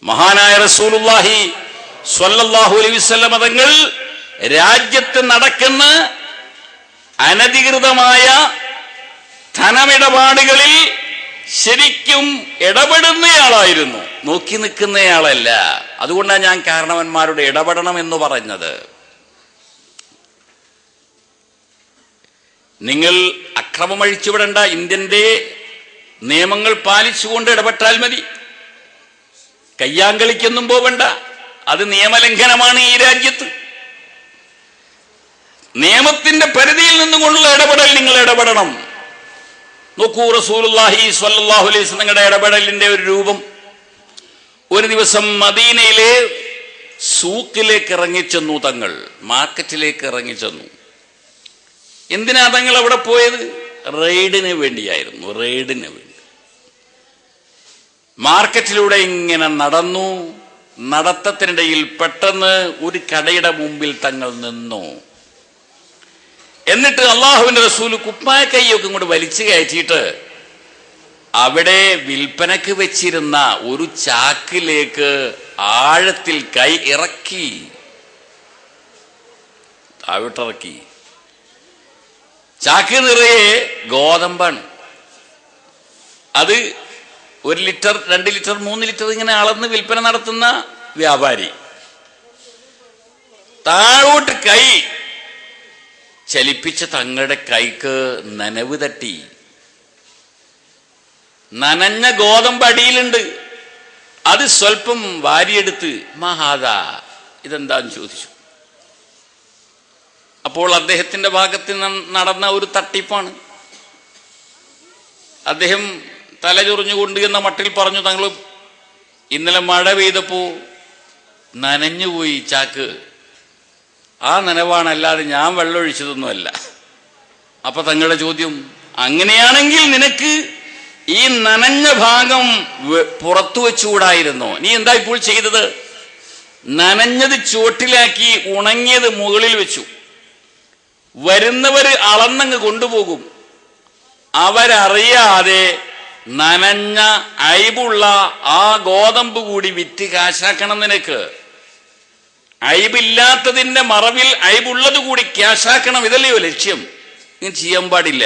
മഹാനായ റസൂലുള്ളാഹി സ്വല്ലല്ലാഹു അലൈഹി വസല്ലം തങ്ങൾ രാജ്യത്ത് നടക്കുന്ന അനധികൃതമായ ധനമിടപാടുകളിൽ ശരിക്കും ഇടപെടുന്നയാളായിരുന്നു, നോക്കി നിൽക്കുന്നയാളല്ല. അതുകൊണ്ടാണ് ഞാൻ കാരണവന്മാരുടെ ഇടപെടണം എന്ന് പറഞ്ഞത്. നിങ്ങൾ അക്രമം അഴിച്ചുവിടേണ്ട, ഇന്ത്യന്റെ നിയമങ്ങൾ പാലിച്ചുകൊണ്ട് ഇടപെട്ടാൽ മതി. കയ്യാങ്കളിക്കൊന്നും പോവണ്ട, അത് നിയമലംഘനമാണ് ഈ രാജ്യത്ത്. നിയമത്തിന്റെ പരിധിയിൽ നിന്നുകൊണ്ടുള്ള ഇടപെടൽ നിങ്ങൾ ഇടപെടണം. നോക്കൂ, റസൂലുള്ളാഹി സ്വല്ലല്ലാഹു അലൈഹി വസല്ലം നിങ്ങളുടെ ഇടപെടലിന്റെ ഒരു രൂപം. ഒരു ദിവസം മദീനയിലെ സൂക്കിലേക്ക് ഇറങ്ങിച്ചെന്നു തങ്ങൾ, മാർക്കറ്റിലേക്ക് ഇറങ്ങിച്ചെന്നു. എന്തിനാ തങ്ങൾ അവിടെ പോയത്? റെയ്ഡിന് വേണ്ടിയായിരുന്നു, റെയ്ഡിന് വേണ്ടി. മാർക്കറ്റിലൂടെ ഇങ്ങനെ നടന്നു. നടത്തത്തിനിടയിൽ പെട്ടെന്ന് ഒരു കടയുടെ മുമ്പിൽ തങ്ങൾ നിന്നു. എന്നിട്ട് അള്ളാഹുവിന്റെ റസൂൽ കുപ്പായ കൈയൊക്കെ ഇങ്ങോട്ട് വലിച്ചു കയറ്റിയിട്ട് അവിടെ വിൽപ്പനക്ക് വെച്ചിരുന്ന ഒരു ചാക്കിലേക്ക് ആഴത്തിൽ കൈ ഇറക്കി, താഴോട്ടിറക്കി. ചാക്ക് നിറയെ ഗോതമ്പാണ്. അത് 1 ലിറ്റർ 2 ലിറ്റർ 3 ലിറ്റർ ഇങ്ങനെ അളന്ന് വിൽപ്പന നടത്തുന്ന വ്യാപാരി. താഴോട്ട് കൈ ചലിപ്പിച്ച തങ്ങളുടെ കൈക്ക് നനവ് തട്ടി. നനഞ്ഞ ഗോതമ്പ് അടിയിലുണ്ട്. അത് സ്വല്പം വാരിയെടുത്ത് മഹാദ, ഇതെന്താന്ന് ചോദിച്ചു. അപ്പോൾ അദ്ദേഹത്തിന്റെ ഭാഗത്ത് നടന്ന ഒരു തട്ടിപ്പാണ്. അദ്ദേഹം തലചൊറിഞ്ഞുകൊണ്ട് എന്ന മട്ടിൽ പറഞ്ഞു, തങ്ങൾ ഇന്നലെ മഴ പെയ്തപ്പോ നനഞ്ഞുപോയി ചാക്ക്, ആ നനവാണ്, അല്ലാതെ ഞാൻ വെള്ളമൊഴിച്ചതൊന്നുമല്ല. അപ്പൊ തങ്ങളുടെ ചോദ്യം, അങ്ങനെയാണെങ്കിൽ നിനക്ക് ഈ നനഞ്ഞ ഭാഗം പുറത്തു വെച്ചുകൂടായിരുന്നോ? നീ എന്താ ഇപ്പോൾ ചെയ്തത്? നനഞ്ഞത് ചുവട്ടിലാക്കി ഉണങ്ങിയത് മുകളിൽ വെച്ചു. വരുന്നവര് അളന്നങ്ങ് കൊണ്ടുപോകും. അവരറിയാതെ നനഞ്ഞ അയ്ബുള്ള ആ ഗോതമ്പ് കൂടി വിറ്റ് കാശാക്കണം നിനക്ക്. അയ്ബില്ലാത്തതിന്റെ മറവിൽ അയ്ബുള്ളത് കൂടി ക്യാഷാക്കണം, ഇതല്ലയോ ലക്ഷ്യം? ഇങ്ങനെ ചെയ്യാൻ പാടില്ല.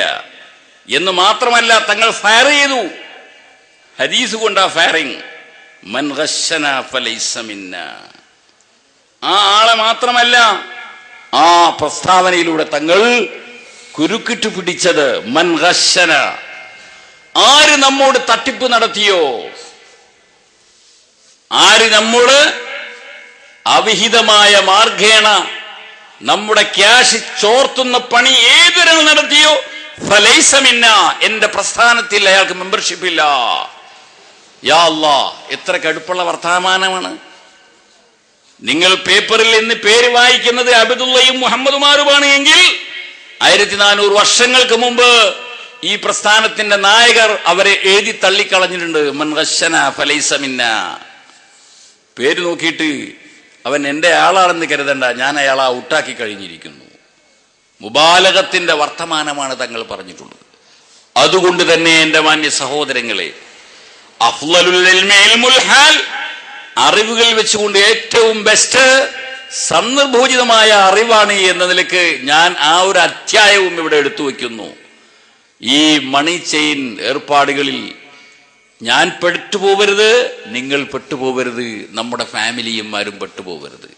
എന്ന് മാത്രമല്ല, തങ്ങൾ ഫയർ ചെയ്തു. ഹദീസ് കൊണ്ടാ ഫയറിങ്. മൻ ഗശ്ശന ഫലൈസ മിന്നാ. ആ ആളെ മാത്രമല്ല, ആ പ്രസ്താവനയിലൂടെ തങ്ങൾ കുരുക്കിട്ട് പിടിച്ചത് മൻ ഗശ്ശന. ആര് നമ്മോട് തട്ടിപ്പ് നടത്തിയോ, ആര് നമ്മോട് അവിഹിതമായ മാർഗേണ നമ്മുടെ ക്യാഷ് ചോർത്തുന്ന പണി ഏതൊരാൾ നടത്തിയോ, ഫലൈസ മിന്നാ, എന്റെ പ്രസ്ഥാനത്തിൽ അയാൾക്ക് മെമ്പർഷിപ്പ് ഇല്ല. യാ അല്ലാഹ്, എത്ര കടുപ്പുള്ള വർത്തമാനമാണ്. നിങ്ങൾ പേപ്പറിൽ നിന്ന് പേര് വായിക്കുന്നത് അബ്ദുള്ളയും മുഹമ്മദുമാരുമാണ് എങ്കിൽ 1400 വർഷങ്ങൾക്ക് മുമ്പ് ഈ പ്രസ്ഥാനത്തിന്റെ നായകർ അവരെ എഴുതി തള്ളിക്കളഞ്ഞിട്ടുണ്ട്. മൻ ഗശ്ശന ഫലൈസ മിന്നാ. പേര് നോക്കിയിട്ട് അവൻ എന്റെ ആളാണെന്ന് കരുതണ്ട, ഞാൻ അയാളെ ഔട്ടാക്കി കഴിഞ്ഞിരിക്കുന്നു. മുബാലകത്തിന്റെ വർത്തമാനമാണ് തങ്ങൾ പറഞ്ഞിട്ടുള്ളത്. അതുകൊണ്ട് തന്നെ എന്റെ മാന്യ സഹോദരങ്ങളെ, അഫ്ളലുൽ ഇൽമി ഇൽമുൽ ഹാൽ, അറിവുകൾ വെച്ചുകൊണ്ട് ഏറ്റവും ബെസ്റ്റ് സന്ദർഭോചിതമായ അറിവാണ് എന്ന നിലക്ക് ഞാൻ ആ ഒരു അധ്യായവും ഇവിടെ എടുത്തു വയ്ക്കുന്നു. ഈ മണി ചെയിൻ ഏർപ്പാടുകളിൽ ഞാൻ പെട്ടുപോകരുത്, നിങ്ങൾ പെട്ടുപോകരുത്, നമ്മുടെ ഫാമിലിയും ആരും പെട്ടുപോകരുത്.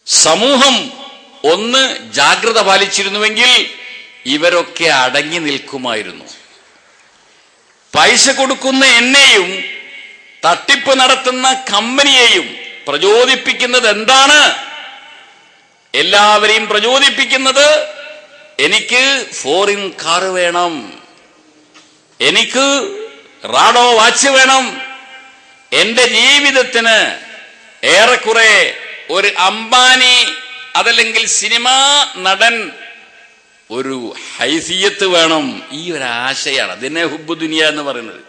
സമൂഹം ഒന്ന് ജാഗ്രത പാലിച്ചിരുന്നുവെങ്കിൽ ഇവരൊക്കെ അടങ്ങി നിൽക്കുമായിരുന്നു. പൈസ കൊടുക്കുന്ന എന്നെയും തട്ടിപ്പ് നടത്തുന്ന കമ്പനിയെയും പ്രചോദിപ്പിക്കുന്നത് എന്താണ്? എല്ലാവരെയും പ്രചോദിപ്പിക്കുന്നത് എനിക്ക് ഫോറിൻ കാർ വേണം, എനിക്ക് റാഡോ വാച്ച് വേണം, എന്റെ ജീവിതത്തിന് ഏറെക്കുറെ ഒരു അംബാനി അതല്ലെങ്കിൽ സിനിമാ നടൻ ഒരു ഹൈസിയത്ത് വേണം. ഈ ഒരു ആശയാണ്. അതിനെ ഹുബ്ബു ദുനിയ എന്ന് പറയുന്നത്.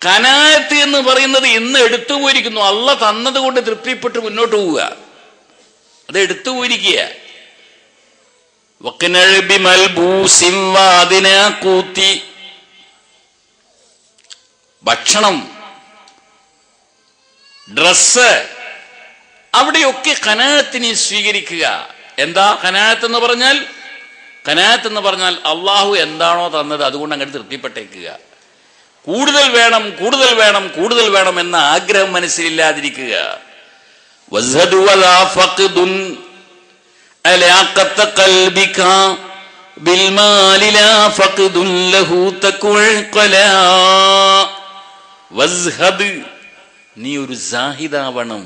കനായത്ത് എന്ന് പറയുന്നത് ഇന്ന് എടുത്തു പോയിരിക്കുന്നു. അള്ള തന്നത് കൊണ്ട് തൃപ്തിപ്പെട്ട് മുന്നോട്ട് പോവുക, അത് എടുത്തു പോയിരിക്കുക. ഭക്ഷണം ഡ്രസ്സ്, അവിടെയൊക്കെ ഖനാഅത്തിനെ സ്വീകരിക്കുക. എന്താ ഖനാഅത്ത് എന്ന് പറഞ്ഞാൽ? ഖനാഅത്ത് എന്ന് പറഞ്ഞാൽ അള്ളാഹു എന്താണോ തന്നത് അതുകൊണ്ട് അങ്ങോട്ട് തൃപ്തിപ്പെട്ടേക്കുക. കൂടുതൽ വേണം, കൂടുതൽ വേണം, കൂടുതൽ വേണം എന്ന ആഗ്രഹം മനസ്സിലില്ലാതിരിക്കുക. നീ ഒരു സാഹിദാവണം,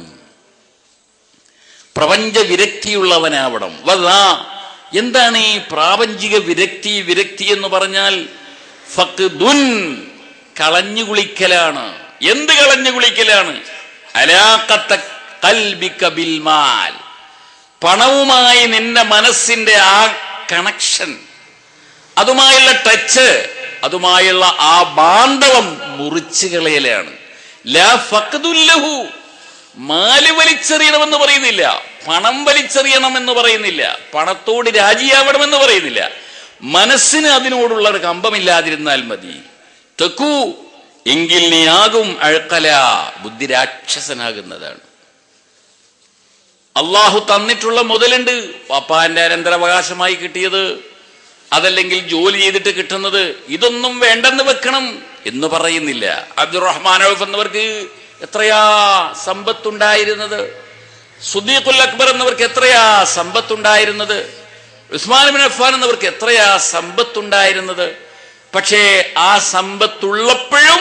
പ്രപഞ്ച വിരക്തിയുള്ളവനാവണം. എന്താണ് ഈ പ്രാപഞ്ചിക വിരക്തി? വിരക്തി എന്ന് പറഞ്ഞാൽ ഫഖ്ദുൻ, കളഞ്ഞു കുളിക്കലാണ്. എന്ത് കളഞ്ഞു കുളിക്കലാണ്? അലാഖത്ത ഖൽബിക ബിൽ മാൽ, പണവുമായി നിന്റെ മനസ്സിന്റെ ആ കണക്ഷൻ, അതുമായുള്ള ടച്ച്, അതുമായുള്ള ആ ബാന്ധവം മുറിച്ചു കളയലാണ്. ലാ ഫഖ്ദുൻ ലഹു, മാല് വലിച്ചെറിയണമെന്ന് പറയുന്നില്ല, പണം വലിച്ചെറിയണം എന്ന് പറയുന്നില്ല, പണത്തോട് രാജിയാവണമെന്ന് പറയുന്നില്ല. മനസ്സിന് അതിനോടുള്ള ഒരു കമ്പമില്ലാതിരുന്നാൽ മതി. തെക്കൂ, എങ്കിൽ നീ ആകും അഴക്കല, ബുദ്ധി രാക്ഷസനാകുന്നതാണ്. അള്ളാഹു തന്നിട്ടുള്ള മുതലുണ്ട്, പപ്പാന്റെ അനന്തരാവകാശമായി കിട്ടിയത്, അതല്ലെങ്കിൽ ജോലി ചെയ്തിട്ട് കിട്ടുന്നത്, ഇതൊന്നും വേണ്ടെന്ന് വെക്കണം എന്ന് പറയുന്നില്ല. അബ്ദുറഹ്മാൻ ഔഫ് എന്നവർക്ക് എത്രയാ സമ്പത്തുണ്ടായിരുന്നത്, സുദ്ദീഖുൽ അക്ബർ എന്നവർക്ക് എത്രയാ സമ്പത്തുണ്ടായിരുന്നത്, ഉസ്മാൻ ബിൻ അഫ്ഫാൻ എന്നവർക്ക് എത്രയാ സമ്പത്തുണ്ടായിരുന്നത്. പക്ഷേ ആ സമ്പത്തുള്ളപ്പോഴും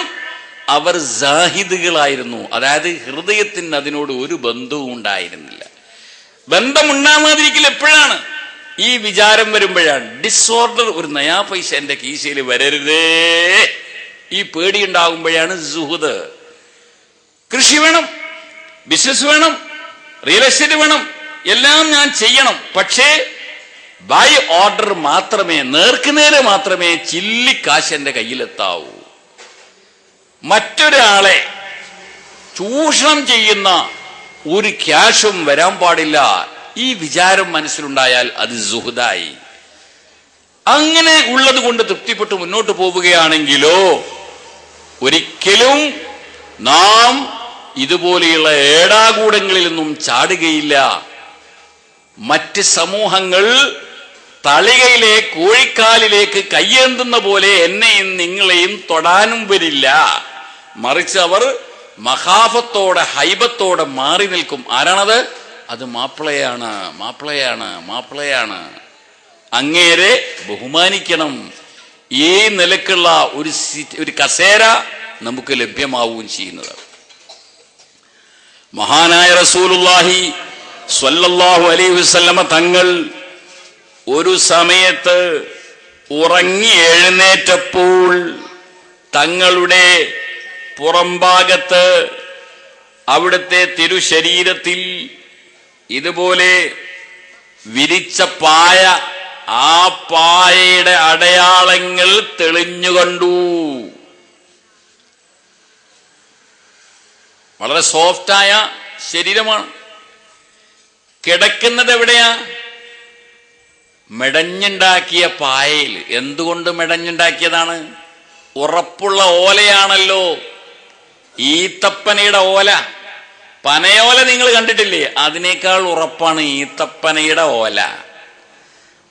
അവർ സാഹിദുകളായിരുന്നു. അതായത് ഹൃദയത്തിന് അതിനോട് ഒരു ബന്ധവും ഉണ്ടായിരുന്നില്ല. ബന്ധമുണ്ടാകാതിരിക്കൽ എപ്പോഴാണ്? ഈ വിചാരം വരുമ്പോഴാണ്. ഡിസോർഡർ, ഒരു നയാ പൈസ എന്റെ കീശയിൽ വരരുതേ, ഈ പേടി ഉണ്ടാകുമ്പോഴാണ് സുഹൃത്. കൃഷി വേണം, ബിസിനസ് വേണം, റിയൽ എസ്റ്റേറ്റ് വേണം, എല്ലാം ഞാൻ ചെയ്യണം. പക്ഷേ ബൈ ഓർഡർ മാത്രമേ, നേർക്കുനേരെ മാത്രമേ ചില്ലിക്കാശ് എന്റെ കയ്യിലെത്താവൂ. മറ്റൊരാളെ ചൂഷണം ചെയ്യുന്ന ഒരു ക്യാഷും വരാൻ പാടില്ല. ഈ വിചാരം മനസ്സിലുണ്ടായാൽ അത് സുഹൃതായി. അങ്ങനെ ഉള്ളത് കൊണ്ട് തൃപ്തിപ്പെട്ട് മുന്നോട്ട് പോവുകയാണെങ്കിലോ ഒരിക്കലും നാം ഇതുപോലെയുള്ള ഏടാകൂടങ്ങളിൽ നിന്നും ചാടുകയില്ല. മറ്റ് സമൂഹങ്ങൾ തളികയിലെ കോഴിക്കാലിലേക്ക് കയ്യേന്തുന്ന പോലെ എന്നെയും നിങ്ങളെയും തൊടാനും വരില്ല. മറിച്ച് അവർ മഹാഫത്തോടെ, ഹൈബത്തോടെ മാറി നിൽക്കും. ആരാണത്? അത് മാപ്പിളയാണ്, മാപ്പിളയാണ്, മാപ്പിളയാണ്. അങ്ങേരെ ബഹുമാനിക്കണം. ഈ നിലക്കുള്ള ഒരു കസേര നമുക്ക് ലഭ്യമാവുകയും ചെയ്യുന്നത്. മഹാനായ റസൂലുള്ളാഹി സ്വല്ലല്ലാഹു അലൈഹി വസല്ലമ തങ്ങൾ ഒരു സമയത്ത് ഉറങ്ങി എഴുന്നേറ്റപ്പോൾ തങ്ങളുടെ പുറംഭാഗത്ത്, അവിടുത്തെ തിരുശരീരത്തിൽ ഇതുപോലെ വിരിച്ച പായ, ആ പായയുടെ അടയാളങ്ങൾ തെളിഞ്ഞുകണ്ടു. വളരെ സോഫ്റ്റായ ശരീരമാണ്. കിടക്കുന്നത് എവിടെയാ? മെടഞ്ഞുണ്ടാക്കിയ പായയിൽ. എന്തുകൊണ്ട് മെടഞ്ഞുണ്ടാക്കിയതാണ്? ഉറപ്പുള്ള ഓലയാണല്ലോ. ഈത്തപ്പനയുടെ ഓല, പനയോല നിങ്ങൾ കണ്ടിട്ടില്ലേ? അതിനേക്കാൾ ഉറപ്പാണ് ഈത്തപ്പനയുടെ ഓല.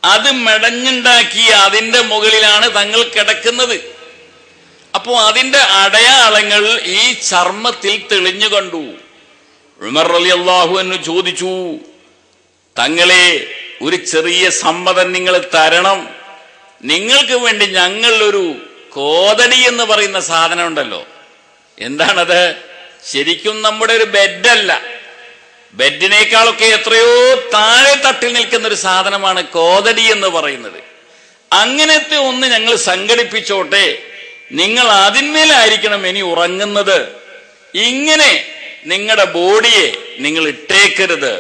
അത് മെടഞ്ഞുണ്ടാക്കി അതിന്റെ മുകളിലാണ് തങ്ങൾ കിടക്കുന്നത്. അപ്പോ അതിന്റെ അടയാളങ്ങൾ ഈ ചർമ്മത്തിൽ തെളിഞ്ഞു കണ്ടു. ഉമർ റളിയല്ലാഹു അൻഹു ചോദിച്ചു, തങ്ങളെ, ഒരു ചെറിയ സമ്മതം നിങ്ങൾ തരണം. നിങ്ങൾക്ക് വേണ്ടി ഞങ്ങൾ ഒരു കോതടി എന്ന് പറയുന്ന സാധനം ഉണ്ടല്ലോ. എന്താണത്? ശരിക്കും നമ്മുടെ ഒരു ബെഡല്ല, ബെഡിനേക്കാളൊക്കെ എത്രയോ താഴെ തട്ടിൽ നിൽക്കുന്ന ഒരു സാധനമാണ് കോതടി എന്ന് പറയുന്നത്. അങ്ങനത്തെ ഒന്ന് ഞങ്ങൾ സംഘടിപ്പിച്ചോട്ടെ, നിങ്ങൾ അതിന്മേലായിരിക്കണം ഇനി ഉറങ്ങുന്നത്. ഇങ്ങനെ നിങ്ങളുടെ ബോഡിയെ നിങ്ങൾ ഇട്ടേക്കരുത്.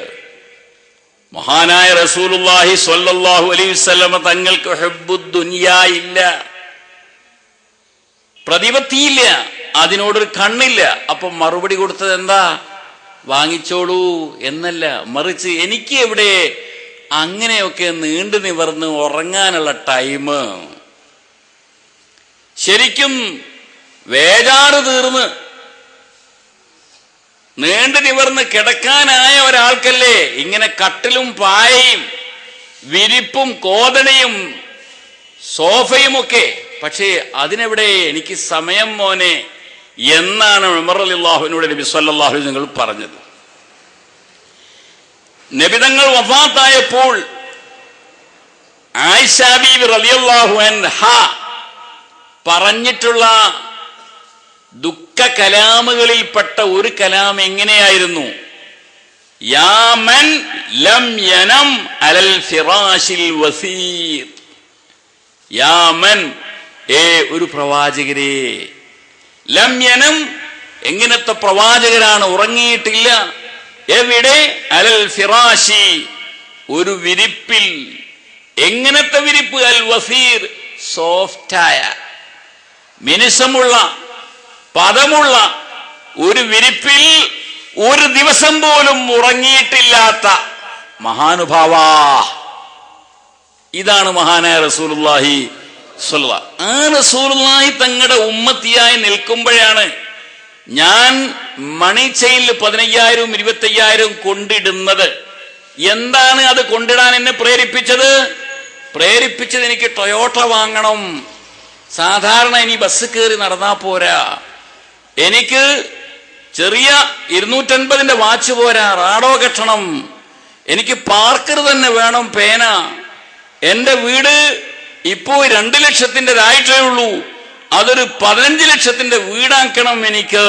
മഹാനായ റസൂലുള്ളാഹി സ്വല്ലല്ലാഹു അലൈഹി വസല്ലമ തങ്ങൾക്ക് ഹുബ്ബുദ് ദുനിയാ ഇല്ല, പ്രതിപത്തിയില്ല, അതിനോടൊരു കണ്ണില്ല. അപ്പൊ മറുപടി കൊടുത്തത് എന്താ? വാങ്ങിച്ചോളൂ എന്നല്ല, മറിച്ച് എനിക്ക് എവിടെ അങ്ങനെയൊക്കെ നീണ്ടു നിവർന്ന് ഉറങ്ങാനുള്ള ടൈം? ശരിക്കും വേജാറ് തീർന്ന് നീണ്ടു നിവർന്ന് കിടക്കാനായ ഒരാൾക്കല്ലേ ഇങ്ങനെ കട്ടിലും പായയും വിരിപ്പും കോതണയും സോഫയുമൊക്കെ. പക്ഷേ അതിനെവിടെ എനിക്ക് സമയം മോനെ എന്നാണ് ഉമർ റളിയല്ലാഹുവിനോട് നബി സല്ലല്ലാഹു അലൈഹി വസല്ലം പറഞ്ഞത്. നബിതങ്ങൾ വഫാത്തായപ്പോൾ ആയിഷ ബീവി റളിയല്ലാഹു അൻഹ പറഞ്ഞിട്ടുള്ള ദുഃഖ കലാമുകളിൽപ്പെട്ട ഒരു കലാം എങ്ങനെയായിരുന്നു? യാ മൻ ലം യനം അലൽ ഫിറാശിൽ വസീർ. യാ മൻ, ഒരു പ്രവാചകരെ, ലം യനം, എങ്ങനത്തെ പ്രവാചകരാണ് ഉറങ്ങിയിട്ടില്ല? എവിടെ? അലൽ ഫിറാശി, ഒരു വിരിപ്പിൽ. എങ്ങനത്തെ വിരിപ്പ്? അൽ വസീർ, സോഫ്റ്റായ മിനുസമുള്ള പദമുള്ള ഒരു വിരിപ്പിൽ ഒരു ദിവസം പോലും ഉറങ്ങിയിട്ടില്ലാത്ത മഹാനുഭാവ. ഇതാണ് മഹാനായ റസൂലുള്ളാഹി സ്വല്ലല്ലാഹു. ആ റസൂലുള്ളാഹി തങ്ങളുടെ ഉമ്മത്തിയായി നിൽക്കുമ്പോഴാണ് ഞാൻ മണി ചെയിനിൽ 15,000 25,000 കൊണ്ടിടുന്നത്. എന്താണ് അത് കൊണ്ടിടാൻ എന്നെ പ്രേരിപ്പിച്ചത്? എനിക്ക് ടൊയോട്ട വാങ്ങണം. സാധാരണ ഇനി ബസ് കയറി നടന്നാ പോരാ, എനിക്ക് ചെറിയ 250 വാച്ച് പോരാ, റാഡോ കെട്ടണം. എനിക്ക് പാർക്കർ തന്നെ വേണം, പേന. എന്റെ വീട് ഇപ്പോ 2 ലക്ഷത്തിൻ്റെതായിട്ടേ ഉള്ളൂ, അതൊരു 15 ലക്ഷത്തിന്റെ വീടാക്കണം എനിക്ക്.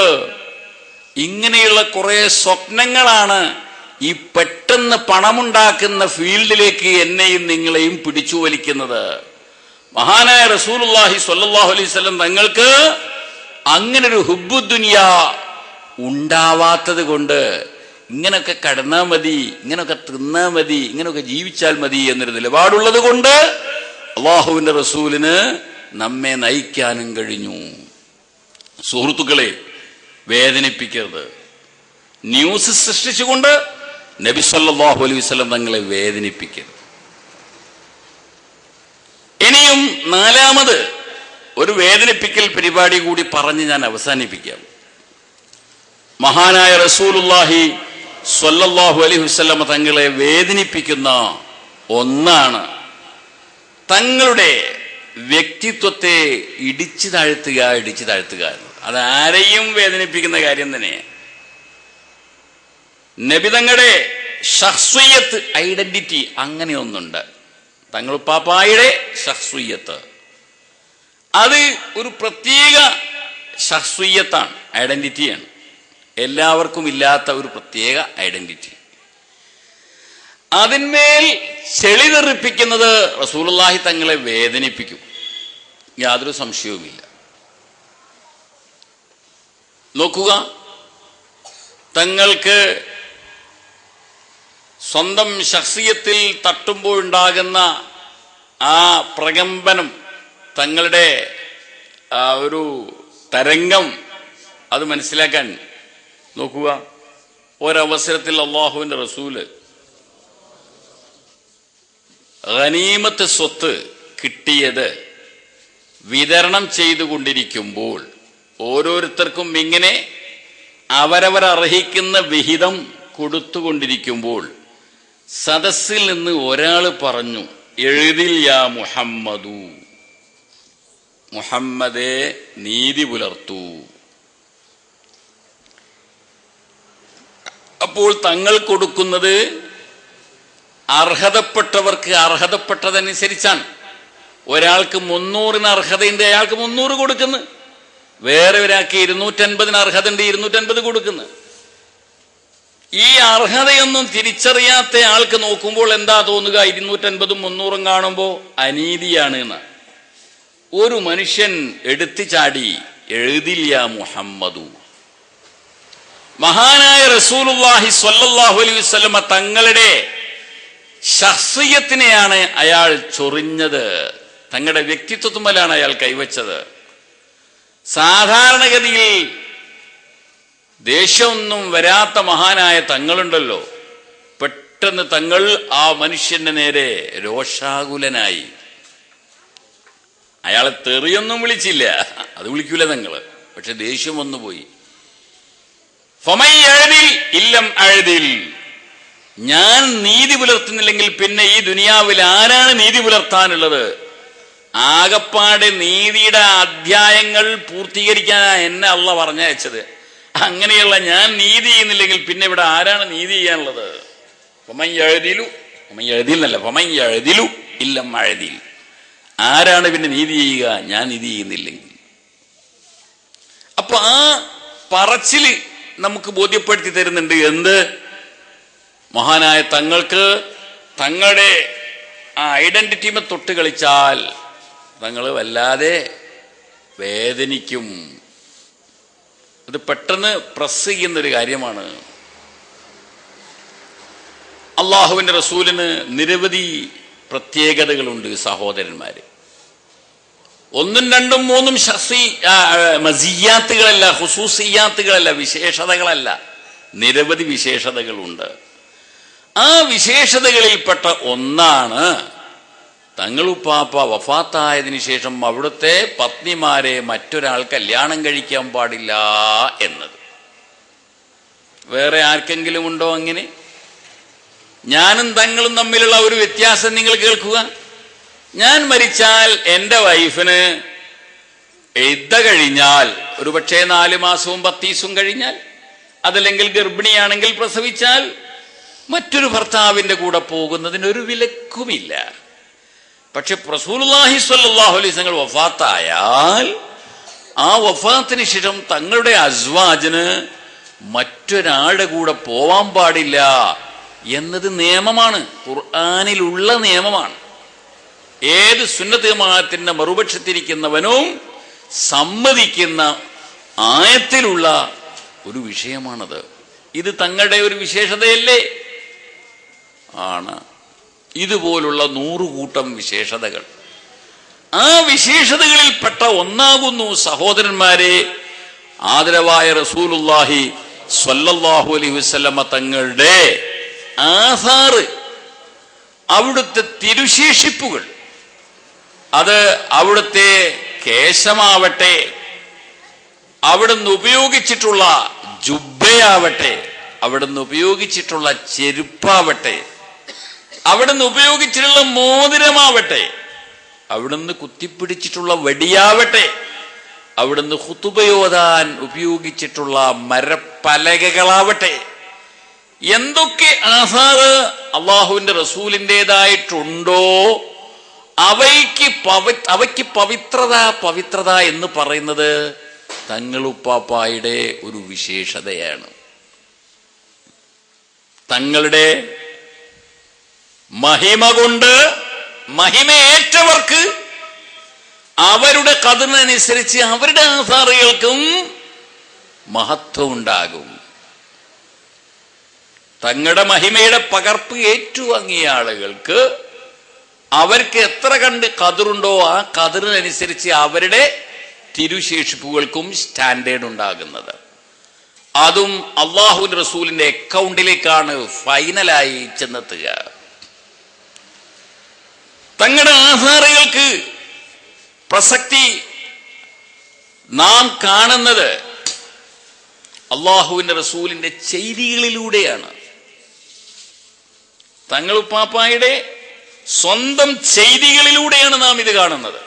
ഇങ്ങനെയുള്ള കുറെ സ്വപ്നങ്ങളാണ് ഈ പെട്ടെന്ന് പണമുണ്ടാക്കുന്ന ഫീൽഡിലേക്ക് എന്നെയും നിങ്ങളെയും പിടിച്ചു വലിക്കുന്നത്. മഹാനായ റസൂലുള്ളാഹി സ്വല്ലല്ലാഹു അലൈഹി വസല്ലം തങ്ങൾക്ക് അങ്ങനൊരു ഹുബ്ബു ദുനിയ ഉണ്ടാവാത്തത് കൊണ്ട് ഇങ്ങനൊക്കെ കടന്നാൽ മതി, ഇങ്ങനൊക്കെ തിന്നാ മതി, ഇങ്ങനൊക്കെ ജീവിച്ചാൽ മതി എന്നൊരു നിലപാടുള്ളത് കൊണ്ട് അള്ളാഹുവിന്റെ റസൂലിന് നമ്മെ നയിക്കാനും കഴിഞ്ഞു. സുഹൃത്തുക്കളെ, വേദനിപ്പിക്കരുത്. ന്യൂസ് സൃഷ്ടിച്ചുകൊണ്ട് നബി സല്ലല്ലാഹു അലൈഹി വസല്ലം തങ്ങളെ വേദനിപ്പിക്കരുത്. ഇനിയും 4ാമത് ഒരു വേദനിപ്പിക്കൽ പരിപാടി കൂടി പറഞ്ഞ് ഞാൻ അവസാനിപ്പിക്കാം. മഹാനായ റസൂലുള്ളാഹി സ്വല്ലല്ലാഹു അലൈഹി വസല്ലം തങ്ങളെ വേദനിപ്പിക്കുന്ന ഒന്നാണ് തങ്ങളുടെ വ്യക്തിത്വത്തെ ഇടിച്ചു താഴ്ത്തുക. അതാരെയും വേദനിപ്പിക്കുന്ന കാര്യം തന്നെയാണ്. നബിതങ്ങളുടെ ശഖ്സിയ്യത്ത്, ഐഡന്റിറ്റി, അങ്ങനെ ഒന്നുണ്ട്. തങ്ങൾ പാപ്പായുടെ ശഖ്സിയ്യത്ത്, അത് ഒരു പ്രത്യേക ശഖ്സിയ്യത്താണ്, ഐഡന്റിറ്റിയാണ്. എല്ലാവർക്കും ഇല്ലാത്ത ഒരു പ്രത്യേക ഐഡന്റിറ്റി. അതിന്മേൽ ചെളി തെറിപ്പിക്കുന്നത് റസൂലുള്ളാഹി തങ്ങളെ വേദനിപ്പിക്കും, യാതൊരു സംശയവുമില്ല. നോക്കുക, തങ്ങൾക്ക് സ്വന്തം ശഖ്സിയത്തിൽ തട്ടുമ്പോഴുണ്ടാകുന്ന ആ പ്രകമ്പനം, തങ്ങളുടെ ആ ഒരു തരംഗം, അത് മനസ്സിലാക്കാൻ നോക്കുക. ഒരവസരത്തിൽ അള്ളാഹുവിന്റെ റസൂല് ഗനീമത്ത് സ്വത്ത് കിട്ടിയത് വിതരണം ചെയ്തുകൊണ്ടിരിക്കുമ്പോൾ, ഓരോരുത്തർക്കും ഇങ്ങനെ അവരവരർഹിക്കുന്ന വിഹിതം കൊടുത്തുകൊണ്ടിരിക്കുമ്പോൾ സദസ്സിൽ നിന്ന് ഒരാൾ പറഞ്ഞു, എഴുതിൽ യാ മുഹമ്മദു, മുഹമ്മദേ നീതി പുലർത്തൂ. അപ്പോൾ തങ്ങൾ കൊടുക്കുന്നത് അർഹതപ്പെട്ടവർക്ക് അർഹതപ്പെട്ടതനുസരിച്ചാണ്. ഒരാൾക്ക് 300 അർഹതയുണ്ട്, അയാൾക്ക് 300 കൊടുക്കുന്നു. വേറെ ഒരാൾക്ക് 250 അർഹതയുണ്ട്, 250 കൊടുക്കുന്നു. ഈ അർഹതയൊന്നും തിരിച്ചറിയാത്ത ആൾക്ക് നോക്കുമ്പോൾ എന്താ തോന്നുക? 250ഉം 300ഉം കാണുമ്പോൾ അനീതിയാണ് എന്ന്. ഒരു മനുഷ്യൻ എടുത്തു ചാടി, എഴുതിൽ യാ മുഹമ്മദു. മഹാനായ റസൂലുള്ളാഹി സ്വല്ലല്ലാഹു അലൈഹി വസല്ലം തങ്ങളുടെ ശഖ്സിയത്തിനെയാണ് അയാൾ ചൊറിഞ്ഞത്, തങ്ങളുടെ വ്യക്തിത്വത്തുമല്ലാണ് അയാൾ കൈവച്ചത്. സാധാരണഗതിയിൽ ദേഷ്യമൊന്നും വരാത്ത മഹാനായ തങ്ങളുണ്ടല്ലോ, പെട്ടെന്ന് തങ്ങൾ ആ മനുഷ്യന്റെ നേരെ രോഷാകുലനായി. അയാളെ തെറിയൊന്നും വിളിച്ചില്ല, അത് വിളിക്കൂല തങ്ങള്, പക്ഷെ ദേഷ്യം വന്നുപോയി. ഫമൻ യഅദിൽ ഇല്ലം അഅദിൽ, ഞാൻ നീതി പുലർത്തുന്നില്ലെങ്കിൽ പിന്നെ ഈ ദുനിയാവിൽ ആരാണ് നീതി പുലർത്താനുള്ളത്? ആകപ്പാടെ നീതിയുടെ അധ്യായങ്ങൾ പൂർത്തീകരിക്കാനാണ് എന്നെ അള്ളാഹ് പറഞ്ഞയച്ചത്. അങ്ങനെയുള്ള ഞാൻ നീതി ചെയ്യുന്നില്ലെങ്കിൽ പിന്നെ ഇവിടെ ആരാണ് നീതി ചെയ്യാനുള്ളത്? ഫമൻ യഅദിലു, ഫമൻ യഅദിൽ എന്നല്ല, ഫമൻ യഅദിലു ഇല്ലം അഅദിൽ, ആരാണ് പിന്നെ നീതി ചെയ്യുക ഞാൻ നീതി ചെയ്യുന്നില്ലെങ്കിൽ? അപ്പൊ ആ പറച്ചില് നമുക്ക് ബോധ്യപ്പെടുത്തി തരുന്നുണ്ട് എന്ത്? മഹാനായ തങ്ങൾക്ക് തങ്ങളുടെ ആ ഐഡന്റിറ്റിമെ തൊട്ട് കളിച്ചാൽ തങ്ങൾ വല്ലാതെ വേദനിക്കും. അത് പെട്ടെന്ന് പ്രസ് ചെയ്യുന്നൊരു കാര്യമാണ്. അള്ളാഹുവിന്റെ റസൂലിന് നിരവധി പ്രത്യേകതകളുണ്ട് സഹോദരന്മാര്. ഒന്നും രണ്ടും മൂന്നും മസിയാത്തുകളല്ല, ഖുസൂസിയാത്തുകളല്ല, വിശേഷതകളല്ല, നിരവധി വിശേഷതകളുണ്ട്. ആ വിശേഷതകളിൽപ്പെട്ട ഒന്നാണ് തങ്ങളുപ്പാപ്പ വഫാത്തായതിനു ശേഷം അവിടുത്തെ പത്നിമാരെ മറ്റൊരാൾ കല്യാണം കഴിക്കാൻ പാടില്ല എന്നത്. വേറെ ആർക്കെങ്കിലും ഉണ്ടോ അങ്ങനെ? ഞാനും തങ്ങളും തമ്മിലുള്ള ഒരു വ്യത്യാസം നിങ്ങൾ കേൾക്കുക. ഞാൻ മരിച്ചാൽ എൻ്റെ വൈഫിന് ഇദ്ദ കഴിഞ്ഞാൽ, ഒരു പക്ഷേ 4 മാസവും 10 ദിവസവും കഴിഞ്ഞാൽ, അതല്ലെങ്കിൽ ഗർഭിണിയാണെങ്കിൽ പ്രസവിച്ചാൽ മറ്റൊരു ഭർത്താവിന്റെ കൂടെ പോകുന്നതിനൊരു വിലക്കുമില്ല. പക്ഷെ റസൂലുള്ളാഹി സ്വല്ലല്ലാഹു അലൈഹി വസല്ലം വഫാത്തായാൽ ആ വഫാത്തിന് ശേഷം തങ്ങളുടെ അസ്വാജിന് മറ്റൊരാളുടെ കൂടെ പോവാൻ പാടില്ല എന്നത് നിയമമാണ്, ഖുർആനിലുള്ള നിയമമാണ്. ഏത് സുന്നത്ത് ജമാഅത്തിന്റെ മറുപക്ഷത്തിരിക്കുന്നവനും സമ്മതിക്കുന്ന ആയത്തിലുള്ള ഒരു വിഷയമാണത്. ഇത് തങ്ങളുടെ ഒരു വിശേഷതയല്ലേ? ആണ്. ഇതുപോലുള്ള 100 കൂട്ടം വിശേഷതകൾ. ആ വിശേഷതകളിൽപ്പെട്ട ഒന്നാകുന്നു സഹോദരന്മാരെ ആദരവായ റസൂലുള്ളാഹി സ്വല്ലല്ലാഹു അലൈഹി വസല്ലമ തങ്ങളുടെ ആസാറ്, അവിടുത്തെ തിരുശേഷിപ്പുകൾ. അത് അവിടുത്തെ കേശമാവട്ടെ, അവിടുന്ന് ഉപയോഗിച്ചിട്ടുള്ള ജുബ്ബയാവട്ടെ, അവിടുന്ന് ഉപയോഗിച്ചിട്ടുള്ള ചെരുപ്പാവട്ടെ, അവിടുന്ന് ഉപയോഗിച്ചിട്ടുള്ള മോതിരമാവട്ടെ, അവിടുന്ന് കുത്തിപ്പിടിച്ചിട്ടുള്ള വടിയാവട്ടെ, അവിടുന്ന് ഖുതുബയോദാൻ ഉപയോഗിച്ചിട്ടുള്ള മരപ്പലകകളാവട്ടെ, എന്തൊക്കെ ആസാറ് അള്ളാഹുവിന്റെ റസൂലിൻ്റെതായിട്ടുണ്ടോ അവയ്ക്ക് പവിത്രത എന്ന് പറയുന്നത് തങ്ങളുപ്പാപ്പായുടെ ഒരു വിശേഷതയാണ്. തങ്ങളുടെ മഹിമ കൊണ്ട് മഹിമയേറ്റവർക്ക് അവരുടെ ഖദറിനനുസരിച്ച് അവരുടെ ആസാറുകൾക്കും മഹത്വം ഉണ്ടാകും. തങ്ങളുടെ മഹിമയുടെ പകർപ്പ് ഏറ്റുവാങ്ങിയ ആളുകൾക്ക് അവർക്ക് എത്ര കണ്ട് ഖദറുണ്ടോ ആ ഖദറിനനുസരിച്ച് അവരുടെ തിരുശേഷിപ്പുകൾക്കും സ്റ്റാൻഡേർഡ് ഉണ്ടാകുന്നത്. അതും അള്ളാഹുവിന്റെ റസൂലിന്റെ അക്കൗണ്ടിലേക്കാണ് ഫൈനലായി ചെന്നെത്തുക. തങ്ങളുടെ ആസാറുകൾക്ക് പ്രസക്തി നാം കാണുന്നത് അള്ളാഹുവിന്റെ റസൂലിന്റെ ചെയ്തികളിലൂടെയാണ്. തങ്ങളുപ്പാപ്പായുടെ സ്വന്തം ചെയ്തികളിലൂടെയാണ് നാം ഇത് കാണുന്നത്.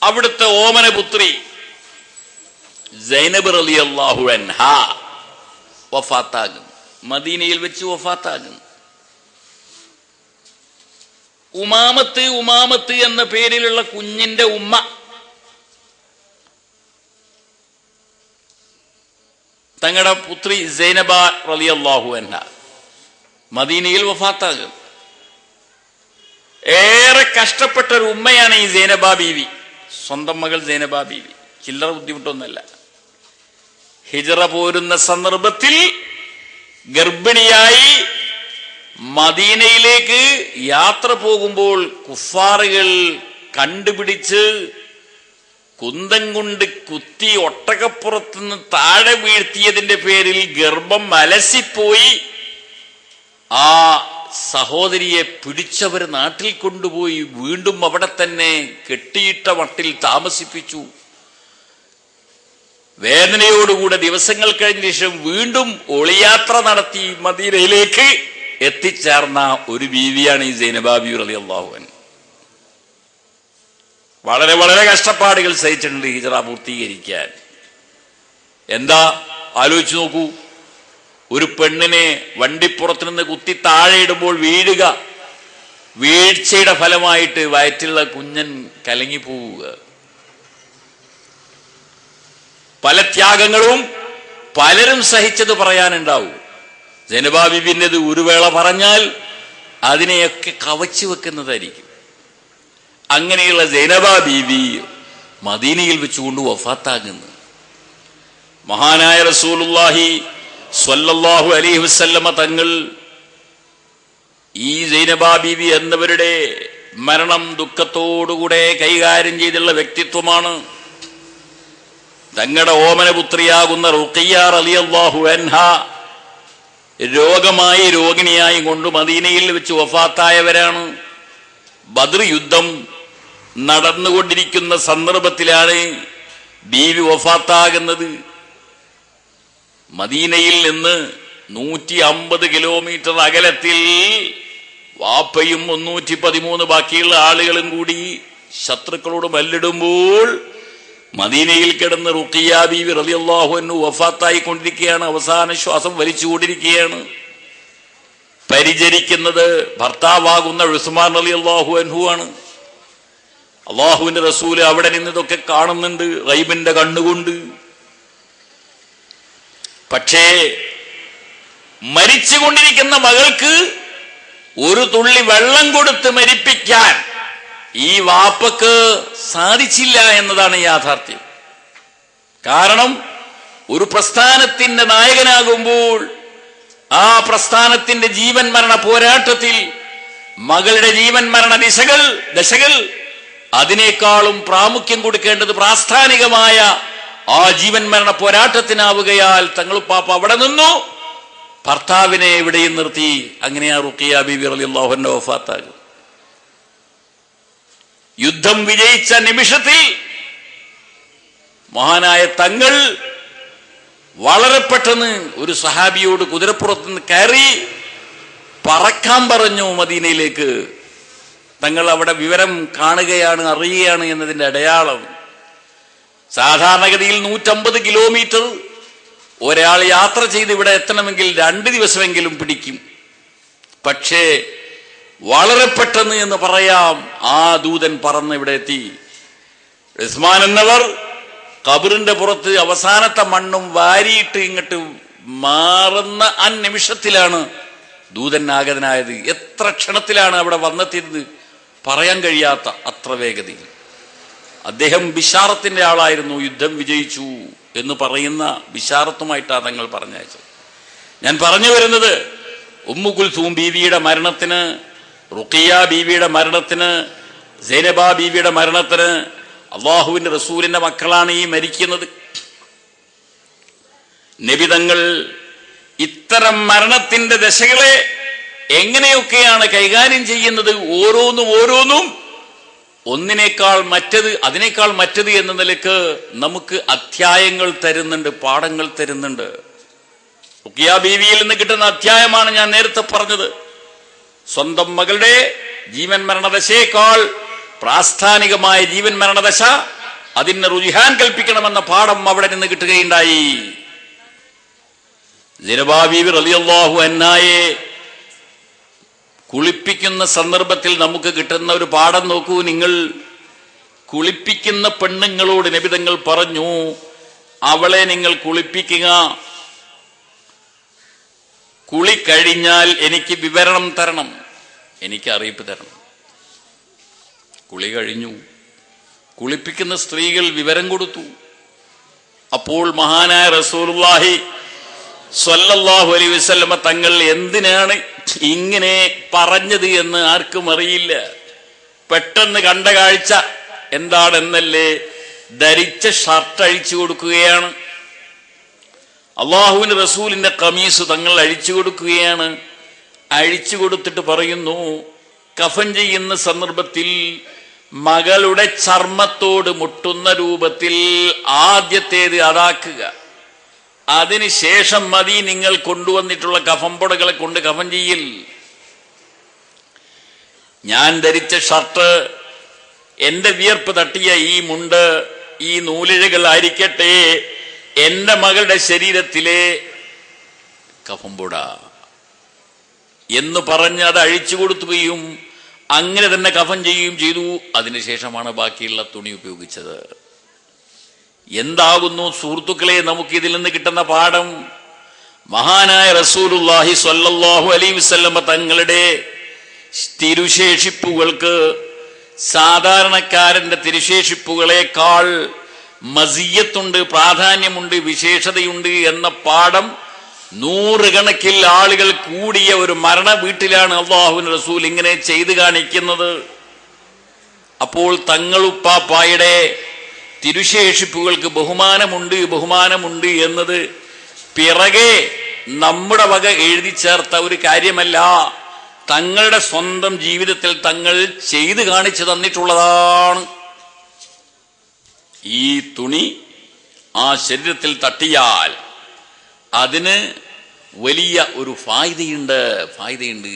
അവിടുത്തെ ഓമനപുത്രി സൈനബ് റളിയല്ലാഹു അൻഹാ വഫാത്താകും, മദീനയിൽ വെച്ച് വഫാത്താകും. ഉമാമത്ത് എന്ന പേരിലുള്ള കുഞ്ഞിന്റെ ഉമ്മ തങ്ങളുടെ പുത്രി സൈനബ റളിയല്ലാഹു അൻഹാ മദീനയിൽ വഫാത്താകും. ഏറെ കഷ്ടപ്പെട്ട ഒരു ഉമ്മയാണ് ഈ സൈനബ ബീവി. സ്വന്തം മകൾ സൈനബ ബീവി ചില്ലറ ബുദ്ധിമുട്ടൊന്നുമല്ല. ഹിജറ പോരുന്ന സന്ദർഭത്തിൽ ഗർഭിണിയായി മദീനയിലേക്ക് യാത്ര പോകുമ്പോൾ കുഫാറുകൾ കണ്ടുപിടിച്ച് കുന്തം കൊണ്ട് കുത്തി ഒട്ടകപ്പുറത്തുനിന്ന് താഴെ വീഴ്ത്തിയതിന്റെ പേരിൽ ഗർഭം അലസിപ്പോയി. ആ സഹോദരിയെ പിടിച്ചവർ നാട്ടിൽ കൊണ്ടുപോയി വീണ്ടും അവിടെ തന്നെ കെട്ടിയിട്ട മട്ടിൽ താമസിപ്പിച്ചു. വേദനയോടുകൂടെ ദിവസങ്ങൾ കഴിഞ്ഞ ശേഷം വീണ്ടും ഒളിയാത്ര നടത്തി മദീനയിലേക്ക് എത്തിച്ചേർന്ന ഒരു ബീവിയാണ് ഈ സൈനബ ബീവി റളിയല്ലാഹു അൻഹ. വളരെ വളരെ കഷ്ടപ്പാടുകൾ സഹിച്ചിട്ടുണ്ട് ഹിജ്റ പൂർത്തീകരിക്കാൻ. എന്താ ആലോചിച്ചു നോക്കൂ, ഒരു പെണ്ണിനെ വണ്ടിപ്പുറത്ത് നിന്ന് കുത്തി താഴെ ഇടുമ്പോൾ വീഴുക, വീഴ്ചയുടെ ഫലമായിട്ട് വയറ്റിലുള്ള കുഞ്ഞൻ കലങ്ങിപ്പോവുക. പല ത്യാഗങ്ങളും പലരും സഹിച്ചത് പറയാനുണ്ടാവും. സൈനബ ബീവിൻ്റെത് ഒരു വേള പറഞ്ഞാൽ അതിനെയൊക്കെ കവച്ചു വെക്കുന്നതായിരിക്കും. അങ്ങനെയുള്ള സൈനബ ബീവി മദീനയിൽ വെച്ചുകൊണ്ട് വഫാത്താകുന്നു. മഹാനായ റസൂലുള്ളാഹി സ്വല്ലല്ലാഹു അലൈഹി വസല്ലമ തങ്ങൾ ഈ സൈനബ ബീവി എന്നവരുടെ മരണം ദുഃഖത്തോടുകൂടെ കൈകാര്യം ചെയ്തുള്ള വ്യക്തിത്വമാണ്. തങ്ങളുടെ ഓമനപുത്രിയാകുന്ന റുഖിയ്യ റളിയല്ലാഹു അൻഹ രോഗിണിയായി കൊണ്ട് മദീനയിൽ വെച്ച് വഫാത്തായവരാണ്. ബദ്ർ യുദ്ധം നടന്നുകൊണ്ടിരിക്കുന്ന സന്ദർഭത്തിലാണ് ബീവി വഫാത്താകുന്നത്. മദീനയിൽ നിന്ന് 150 കിലോമീറ്റർ അകലത്തിൽ വാപ്പയും 313 ബാക്കിയുള്ള ആളുകളും കൂടി ശത്രുക്കളോട് മല്ലിടുമ്പോൾ മദീനയിൽ കിടന്ന് റുഖിയ്യ ബീവി റളിയല്ലാഹു അൻഹു വഫാത്തായി കൊണ്ടിരിക്കുകയാണ്. അവസാന ശ്വാസം വലിച്ചുകൊണ്ടിരിക്കുകയാണ്. പരിചരിക്കുന്നത് ഭർത്താവാകുന്ന ഉസ്മാൻ റളിയല്ലാഹു അൻഹു ആണ്. അള്ളാഹുവിന്റെ റസൂല് അവിടെ നിന്ന് ഇതൊക്കെ കാണുന്നുണ്ട് ഗൈബിന്റെ കണ്ണുകൊണ്ട്. പക്ഷേ മരിച്ചുകൊണ്ടിരിക്കുന്ന മകൾക്ക് ഒരു തുള്ളി വെള്ളം കൊടുത്ത് മരിപ്പിക്കാൻ ഈ വാപ്പക്ക് സാധിച്ചില്ല എന്നതാണ് യാഥാർത്ഥ്യം. കാരണം ഒരു പ്രസ്ഥാനത്തിന്റെ നായകനാകുമ്പോൾ ആ പ്രസ്ഥാനത്തിന്റെ ജീവൻ മരണ പോരാട്ടത്തിൽ മകളുടെ ജീവൻ മരണ ദശകൾ അതിനേക്കാളും പ്രാമുഖ്യം കൊടുക്കേണ്ടത് പ്രാസ്ഥാനികമായ ആ ജീവൻ മരണ പോരാട്ടത്തിനാവുകയാൽ തങ്ങൾ പാപ്പ അവിടെ നിന്നു ഭർത്താവിനെ എവിടെയും നിർത്തി. അങ്ങനെയാ റുഖിയ്യ ബീവി റളിയല്ലാഹു അൻഹ വഫാത്താകും. യുദ്ധം വിജയിച്ച നിമിഷത്തിൽ മഹാനായ തങ്ങൾ വളരെ പെട്ടെന്ന് ഒരു സഹാബിയോട് കുതിരപ്പുറത്തുനിന്ന് കയറി പറക്കാൻ പറഞ്ഞു മദീനയിലേക്ക്. തങ്ങൾ അവിടെ വിവരം കാണുകയാണ്, അറിയുകയാണ് എന്നതിന്റെ അടയാളം. സാധാരണഗതിയിൽ 150 കിലോമീറ്റർ ഒരാൾ യാത്ര ചെയ്ത് ഇവിടെ എത്തണമെങ്കിൽ 2 ദിവസമെങ്കിലും പിടിക്കും. പക്ഷേ വളരെ പെട്ടെന്ന് എന്ന് പറയാം ആ ദൂതൻ പറന്ന് ഇവിടെ എത്തി. ഉസ്മാൻ എന്നവർ ഖബറിന്റെ പുറത്ത് അവസാനത്തെ മണ്ണും വാരിയിട്ട് ഇങ്ങോട്ട് മാറുന്ന ആ നിമിഷത്തിലാണ് ദൂതൻ ആഗതനായത്. എത്ര ക്ഷണത്തിലാണ് അവിടെ വന്നെത്തിയത് പറയാൻ കഴിയാത്ത അത്ര വേഗതയിൽ. അദ്ദേഹം ബിശാറത്തിന്റെ ആളായിരുന്നു. യുദ്ധം വിജയിച്ചു എന്ന് പറയുന്ന ബിശാറത്തുമായിട്ടാണ് തങ്ങൾ പറഞ്ഞയച്ചത്. ഞാൻ പറഞ്ഞു വരുന്നത് ഉമ്മു കുൽസൂം ബീവിയുടെ മരണത്തിന്, റുഖിയ്യ ബീവിയുടെ മരണത്തിന്, സൈനബ ബീവിയുടെ മരണത്തിന് അള്ളാഹുവിന്റെ റസൂലിന്റെ മക്കളാണ് ഈ മരിക്കുന്നത്. നബി തങ്ങൾ ഇത്തരം മരണത്തിന്റെ ദശകളെ എങ്ങനെയൊക്കെയാണ് കൈകാര്യം ചെയ്യുന്നത്, ഓരോന്നും ഒന്നിനേക്കാൾ മറ്റത്, അതിനേക്കാൾ മറ്റത് എന്ന നിലക്ക് നമുക്ക് അധ്യായങ്ങൾ തരുന്നുണ്ട്, പാഠങ്ങൾ തരുന്നുണ്ട്. റുഖിയ്യ ബീവിയിൽ നിന്ന് കിട്ടുന്ന അധ്യായമാണ് ഞാൻ നേരത്തെ പറഞ്ഞത്. സ്വന്തം മകളുടെ ജീവൻ മരണദശയേക്കാൾ പ്രാസ്ഥാനികമായ ജീവൻ മരണദശ, അതിന് റുജിഹാൻ കൽപ്പിക്കണമെന്ന പാഠം അവിടെ നിന്ന് കിട്ടുകയുണ്ടായി. സൈനബ ബീവി റളിയല്ലാഹു അൻഹയെ കുളിപ്പിക്കുന്ന സന്ദർഭത്തിൽ നമുക്ക് കിട്ടുന്ന ഒരു പാഠം നോക്കൂ നിങ്ങൾ. കുളിപ്പിക്കുന്ന പെണ്ണുങ്ങളോട് നബി തങ്ങൾ പറഞ്ഞു, അവളെ നിങ്ങൾ കുളിപ്പിക്കുക, കുളി കഴിഞ്ഞാൽ എനിക്ക് വിവരണം തരണം, എനിക്ക് അറിയിപ്പ് തരണം. കുളി കഴിഞ്ഞു, കുളിപ്പിക്കുന്ന സ്ത്രീകൾ വിവരം കൊടുത്തു. അപ്പോൾ മഹാനായ റസൂലുള്ളാഹി സ്വല്ലല്ലാഹു അലൈഹി വസല്ലമ തങ്ങൾ എന്തിനാണ് ഇങ്ങനെ പറഞ്ഞത് എന്ന് ആർക്കും അറിയില്ല. പെട്ടെന്ന് കണ്ട കാഴ്ച എന്താണെന്നല്ലേ, ധരിച്ച ഷർട്ട് അഴിച്ചു കൊടുക്കുകയാണ്. അള്ളാഹുവിന്റെ റസൂലിന്റെ ഖമീസ് തങ്ങൾ അഴിച്ചു കൊടുക്കുകയാണ്. അഴിച്ചു കൊടുത്തിട്ട് പറയുന്നു, കഫൻ ചെയ്യുന്ന സന്ദർഭത്തിൽ മകളുടെ ചർമ്മത്തോട് മുട്ടുന്ന രൂപത്തിൽ ആദ്യത്തേത് അതാക്കുക. അതിനുശേഷം മതി നിങ്ങൾ കൊണ്ടുവന്നിട്ടുള്ള കഫംപുടകളെ കൊണ്ട് കഫൻ ചെയ്യൽ. ഞാൻ ധരിച്ച ഷർട്ട്, എന്റെ വിയർപ്പ് തട്ടിയ ഈ മുണ്ട്, ഈ നൂലിഴകളായിരിക്കട്ടെ എന്റെ മകളുടെ ശരീരത്തിലെ കഫംപുട എന്ന് പറഞ്ഞ് അത് അഴിച്ചു കൊടുക്കുകയും അങ്ങനെ തന്നെ കഫൻ ചെയ്യുകയും ചെയ്തു. അതിനുശേഷമാണ് ബാക്കിയുള്ള തുണി ഉപയോഗിച്ചത്. എന്താകുന്നു സുഹൃത്തുക്കളെ നമുക്കിതിൽ നിന്ന് കിട്ടുന്ന പാഠം? മഹാനായ റസൂലുള്ളാഹി സ്വല്ലല്ലാഹു അലൈഹി വസല്ലമ തങ്ങളുടെ തിരുശേഷിപ്പുകൾക്ക് സാധാരണക്കാരന്റെ തിരുശേഷിപ്പുകളെക്കാൾ മസിയ്യത്തുണ്ട്, പ്രാധാന്യമുണ്ട്, വിശേഷതയുണ്ട് എന്ന പാഠം നൂറുകണക്കിൽ ആളുകൾ കൂടിയ ഒരു മരണ വീട്ടിലാണ് അല്ലാഹുവിന്റെ റസൂൽ ഇങ്ങനെ ചെയ്തു കാണിക്കുന്നത്. അപ്പോൾ തങ്ങളുപ്പാപ്പായുടെ തിരുശേഷിപ്പുകൾക്ക് ബഹുമാനമുണ്ട് എന്നത് പിറകെ നമ്മുടെ വക എഴുതി ചേർത്ത ഒരു കാര്യമല്ല, തങ്ങളുടെ സ്വന്തം ജീവിതത്തിൽ തങ്ങൾ ചെയ്തു കാണിച്ചു തന്നിട്ടുള്ളതാണ്. ഈ തുണി ആ ശരീരത്തിൽ തട്ടിയാൽ അതിന് വലിയ ഒരു ഫായിദയുണ്ട്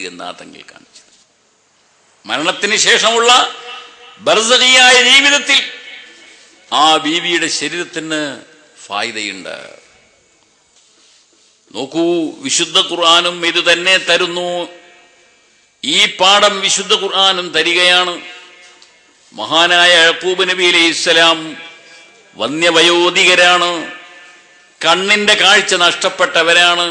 എന്നാ തങ്ങൾ കാണിച്ചത്. മരണത്തിന് ശേഷമുള്ള ബർസഖിയായ ജീവിതത്തിൽ ആ ബീവിയുടെ ശരീരത്തിന് ഫായിദയുണ്ട്. നോക്കൂ, വിശുദ്ധ ഖുർആനും ഇത് തന്നെ തരുന്നു. ഈ പാഠം വിശുദ്ധ ഖുർആനും തരികയാണ്. മഹാനായ യഅ്ഖൂബ് നബി അലൈഹിസ്സലാം വന്യവയോധികരാണ്, കണ്ണിന്റെ കാഴ്ച നഷ്ടപ്പെട്ടവരാണ്.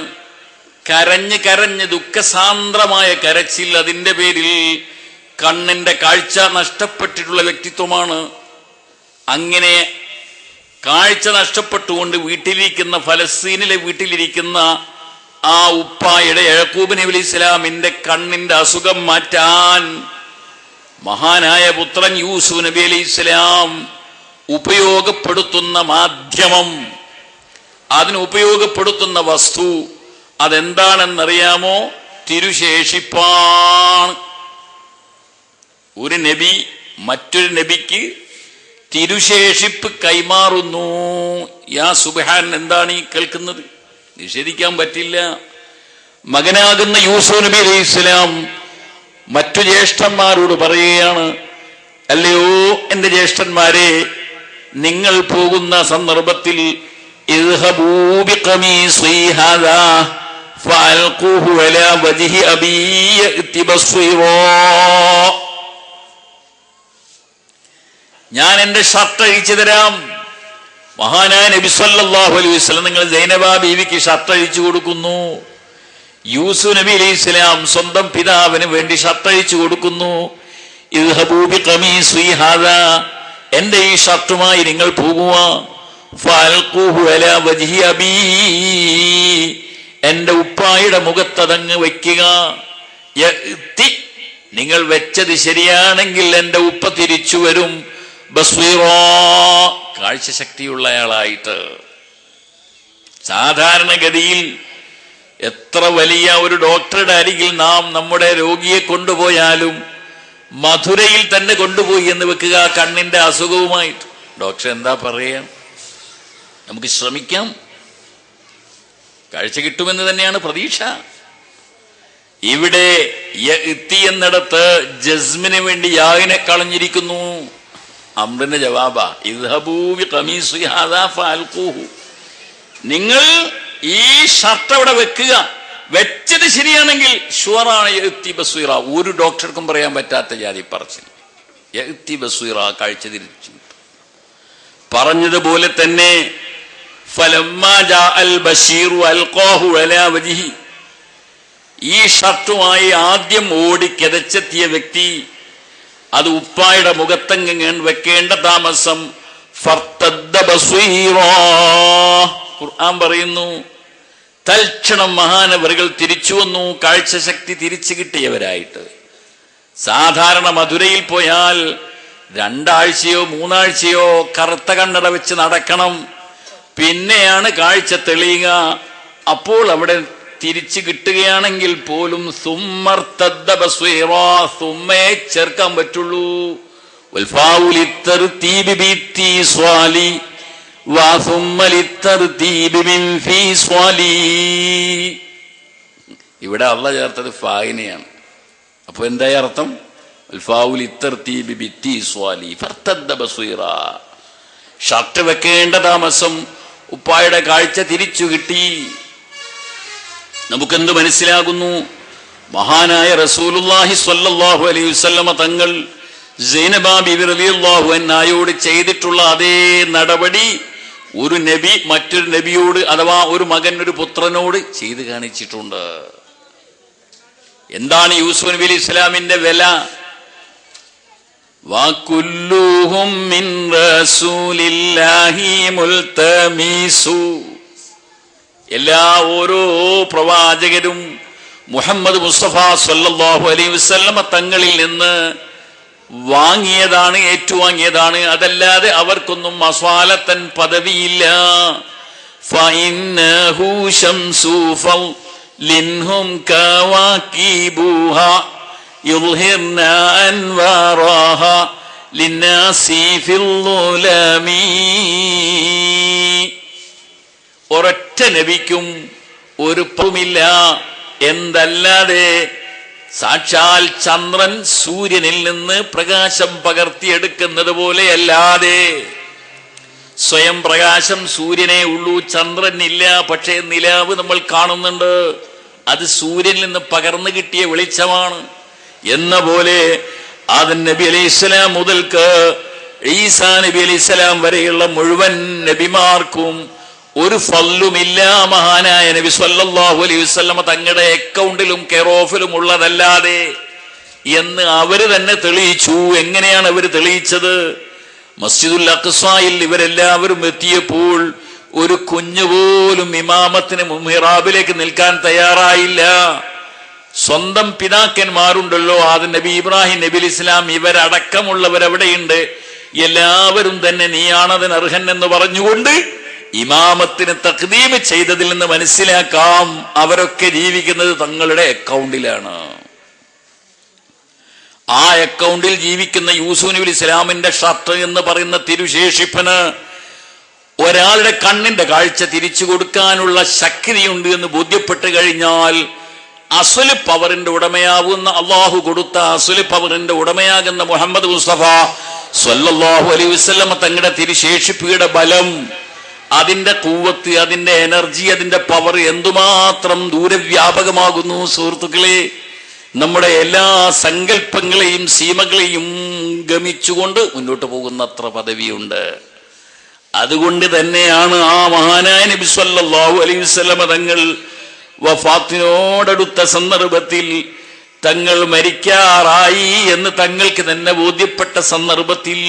കരഞ്ഞ് ദുഃഖസാന്ദ്രമായ കരച്ചിൽ, അതിന്റെ പേരിൽ കണ്ണിന്റെ കാഴ്ച നഷ്ടപ്പെട്ടിട്ടുള്ള വ്യക്തിത്വമാണ്. അങ്ങനെ കാഴ്ച നഷ്ടപ്പെട്ടുകൊണ്ട് വീട്ടിലിരിക്കുന്ന, ഫലസ്തീനിലെ വീട്ടിലിരിക്കുന്ന ആ ഉപ്പായുടെ യഅ്ഖൂബ് നബി അലൈഹിസ്സലാമിന്റെ കണ്ണിന്റെ അസുഖം മാറ്റാൻ മഹാനായ പുത്രൻ യൂസുഫ് നബി അലൈഹിസ്സലാം ഉപയോഗപ്പെടുത്തുന്ന മാധ്യമം, അതിന് ഉപയോഗപ്പെടുത്തുന്ന വസ്തു അതെന്താണെന്നറിയാമോ? തിരുശേഷിപ്പാണ്. ഒരു നബി മറ്റൊരു നബിക്ക് തിരുശേഷിപ്പ് കൈമാറുന്നു. യാ സുബ്ഹാൻ, എന്താണ് ഈ കേൾക്കുന്നത്? നിഷേധിക്കാൻ പറ്റില്ല. മകനാകുന്ന യൂസുഫ് നബി അലൈഹിസ്സലാം മറ്റു ജ്യേഷ്ഠന്മാരോട് പറയുകയാണ്, അല്ലയോ എന്റെ ജ്യേഷ്ഠന്മാരെ, നിങ്ങൾ പോകുന്ന സന്ദർഭത്തിൽ ഇദ്ഹബൂ ബിഖമീസി ഹാദാ ഫഅൽഖൂഹു അലാ വജ്ഹി അബീ യഅതി ബസ്വീറാ. ഞാൻ എന്റെ ഷർട്ട് അഴിച്ചു തരാം. മഹാനായ നബി സല്ലല്ലാഹു അലൈഹി വസല്ലം നിങ്ങൾ സൈനബ ബീവിക്ക് ഷർട്ട് അഴിച്ചു കൊടുക്കുന്നു. യൂസുഫ് നബി അലൈഹിസ്സലാം സ്വന്തം പിതാവിന് വേണ്ടി ഷർട്ട് അഴിച്ചു കൊടുക്കുന്നു. ഇദ്ഹബൂ ബിഖമീസി ഹാദാ, എന്റെ ഈ ഷർട്ടുമായി നിങ്ങൾ പോകുക. ഫഅൽഖൂഹു അലാ വജ്ഹി അബീ, എന്റെ ഉപ്പായുടെ മുഖത്തതങ്ങ് വയ്ക്കുക. യഅതി, നിങ്ങൾ വെച്ചത് ശരിയാണെങ്കിൽ എന്റെ ഉപ്പ തിരിച്ചു വരും. ബസ്വീറാ, കാഴ്ചശക്തിയുള്ളയാളായിട്ട്. സാധാരണഗതിയിൽ എത്ര വലിയ ഒരു ഡോക്ടറുടെ അരികിൽ നാം നമ്മുടെ രോഗിയെ കൊണ്ടുപോയാലും, മധുരയിൽ തന്നെ കൊണ്ടുപോയി എന്ന് വെക്കുക, കണ്ണിന്റെ അസുഖവുമായിട്ട്, ഡോക്ടർ എന്താ പറയാ? നമുക്ക് ശ്രമിക്കാം, കാഴ്ച കിട്ടുമെന്ന് തന്നെയാണ് പ്രതീക്ഷ. ഇവിടെ യഅതി എന്നിടത്ത് ജസ്മിന് വേണ്ടി യാവിനെ കളഞ്ഞിരിക്കുന്നു. അംറിന്റെ ജവാബാ ഇദ്ഹബൂ ബിഖമീസി ഹാദാ ഫഅൽഖൂഹു, നിങ്ങൾ ഈ ഷർട്ട് അവിടെ വെക്കുക, വെച്ചത് ശരിയാണെങ്കിൽ ഷുവറാണ് യഅതി ബസ്വീറ. ഒരു ഡോക്ടർക്കും പറയാൻ പറ്റാത്ത ജാതി പറച്ചിൽ. യഅതി ബസ്വീറ, കാഴ്ച തിരിച്ചു. പറഞ്ഞതുപോലെ തന്നെ ഫലമ്മാ ജാഅൽ ബശീറു അൽഖാഹു അലാ വജ്ഹി, ഈ ഷർട്ടുമായി ആദ്യം ഓടി കിതച്ചെത്തിയ വ്യക്തി അത് ഉപ്പായുടെ മുഖത്തെങ്ങൻ വെക്കേണ്ട താമസം ഫർതദ്ദ ബസ്വീറാ. ഖുർആൻ പറയുന്നു, തൽക്ഷണം മഹാനവറുകൾ തിരിച്ചു വന്നു, കാഴ്ചശക്തി തിരിച്ചു കിട്ടിയവരായിട്ട്. സാധാരണ മധുരയിൽ പോയാൽ 2 ആഴ്ചയോ 3 ആഴ്ചയോ കറുത്ത കണ്ണട വെച്ച് നടക്കണം, പിന്നെയാണ് കാഴ്ച തെളിയുക. അപ്പോൾ അവിടെ തിരിച്ചു കിട്ടുകയാണെങ്കിൽ പോലും സുമ്മർത്തദ്ദ ബസ്വീറാ, സുമ്മയെ ചേർക്കാൻ പറ്റുള്ളൂ. والفاء للترتيب باتصال وثم للترتيب من في صالي. ഇവിടെ അള്ളാഹ് ചേർത്തത് ഫായിനെയാണ്. അപ്പൊ എന്തായ അർത്ഥം? ഷർട്ട് വെക്കേണ്ട താമസം, ഉപ്പായുടെ കാഴ്ച തിരിച്ചു കിട്ടി. നമുക്കെന്ത് മനസ്സിലാകുന്നു? മഹാനായ റസൂലുള്ളാഹി സ്വല്ലല്ലാഹു അലൈഹി വസല്ലമ തങ്ങൾ സൈനബ ബിബി റളിയല്ലാഹു അൻഹയോട് ചെയ്തിട്ടുള്ള അതേ നടപടി ഒരു നബി മറ്റൊരു നബിയോട്, അഥവാ ഒരു മകൻ ഒരു പുത്രനോട് ചെയ്ത് കാണിച്ചിട്ടുണ്ട്. എന്താണ് യൂസുഫ് നബി അലൈഹി ഇസ്ലാമിന്റെ വില? വകുല്ലുഹും മിൻ റസൂലില്ലാഹി മുൽതമിസു. എല്ലാ ഓരോ പ്രവാചകരും മുഹമ്മദ് മുസ്തഫ സ്വല്ലല്ലാഹു അലൈഹി വസല്ലമ തങ്ങളിൽ നിന്ന് വാങ്ങിയതാണ്, ഏറ്റുവാങ്ങിയതാണ്. അതല്ലാതെ അവർക്കൊന്നും അസ്വാലത്തൻ പദവിയില്ല. ഫഇന്നഹു ശംസു ഫളിൻഹും കവാകിബുഹ യുൽഹിർന അൻവാറഹ ലിന്നാസി ഫിൽ ളുലമി. ഒരൊറ്റ നബിക്കും ഒരു പവുമില്ല എന്തല്ലാതെ സാക്ഷാൽ ചന്ദ്രൻ സൂര്യനിൽ നിന്ന് പ്രകാശം പകർത്തിയെടുക്കുന്നത് പോലെയല്ലാതെ. സ്വയം പ്രകാശം സൂര്യനെ ഉള്ളൂ, ചന്ദ്രനില്ല. പക്ഷേ നിലാവ് നമ്മൾ കാണുന്നുണ്ട്, അത് സൂര്യനിൽ നിന്ന് പകർന്നു കിട്ടിയ വെളിച്ചമാണ്. എന്ന പോലെ ആദം നബി അലൈഹിസ്സലാം മുതൽക്ക് ഈസാ നബി അലൈഹിസ്സലാം വരെയുള്ള മുഴുവൻ നബിമാർക്കും ഒരു ഫള്ളുമില്ല മഹാനായ നബി സ്വല്ലല്ലാഹു അലൈഹി വസല്ലമ തങ്ങളുടെ അക്കൗണ്ടിലും കെയറോഫിലും ഉള്ളതല്ലാതെ എന്ന് അവര് തന്നെ തെളിയിച്ചു. എങ്ങനെയാണ് അവർ തെളിയിച്ചത്? മസ്ജിദുൽ അഖ്സായിൽ ഇവരെല്ലാവരും എത്തിയപ്പോൾ ഒരു കുഞ്ഞുപോലും ഇമാമത്തിന് മിഹ്റാബിലേക്ക് നിൽക്കാൻ തയ്യാറായില്ല. സ്വന്തം പിതാക്കന്മാരുണ്ടല്ലോ, ആദം നബി, ഇബ്രാഹിം നബി ഇസ്ലാം, ഇവരടക്കമുള്ളവരവിടെയുണ്ട്. എല്ലാവരും തന്നെ നീയാണതിന് അർഹൻ എന്ന് പറഞ്ഞുകൊണ്ട് ഇമാമത്തിന് തഖ്ദീം ചെയ്തതിൽ നിന്ന് മനസ്സിലാക്കാം അവരൊക്കെ ജീവിക്കുന്നത് തങ്ങളുടെ അക്കൗണ്ടിലാണ്. ആ അക്കൗണ്ടിൽ ജീവിക്കുന്ന യൂസുഫ് നബി ഇസ്ലാമിന്റെ ഷർട്ട് എന്ന് പറയുന്ന തിരുശേഷിപ്പന് ഒരാളുടെ കണ്ണിന്റെ കാഴ്ച തിരിച്ചു കൊടുക്കാനുള്ള ശക്തിയുണ്ട് എന്ന് ബോധ്യപ്പെട്ട് കഴിഞ്ഞാൽ അസ്വല് പവറിന്റെ ഉടമയാവുന്ന, അള്ളാഹു കൊടുത്ത അസ്വല് പവറിന്റെ ഉടമയാകുന്ന മുഹമ്മദ് മുസ്തഫ സ്വല്ലല്ലാഹു അലൈഹി വസല്ലമ തങ്ങളുടെ തിരുശേഷിപ്പിയുടെ ബലം, അതിന്റെ കൂവത്ത്, അതിന്റെ എനർജി, അതിന്റെ പവർ എന്തുമാത്രം ദൂരവ്യാപകമാകുന്നു സുഹൃത്തുക്കളെ. നമ്മുടെ എല്ലാ സങ്കല്പങ്ങളെയും സീമകളെയും ഗമിച്ചുകൊണ്ട് മുന്നോട്ട് പോകുന്നത്ര പദവിയുണ്ട്. അതുകൊണ്ട് തന്നെയാണ് ആ മഹാനായ നബി സ്വല്ലല്ലാഹു അലൈഹി വസല്ലമ തങ്ങൾ വഫാത്തിനോടടുത്ത സന്ദർഭത്തിൽ തങ്ങൾ മരിക്കാറായി എന്ന് തങ്ങൾക്ക് തന്നെ ബോധ്യപ്പെട്ട സന്ദർഭത്തിൽ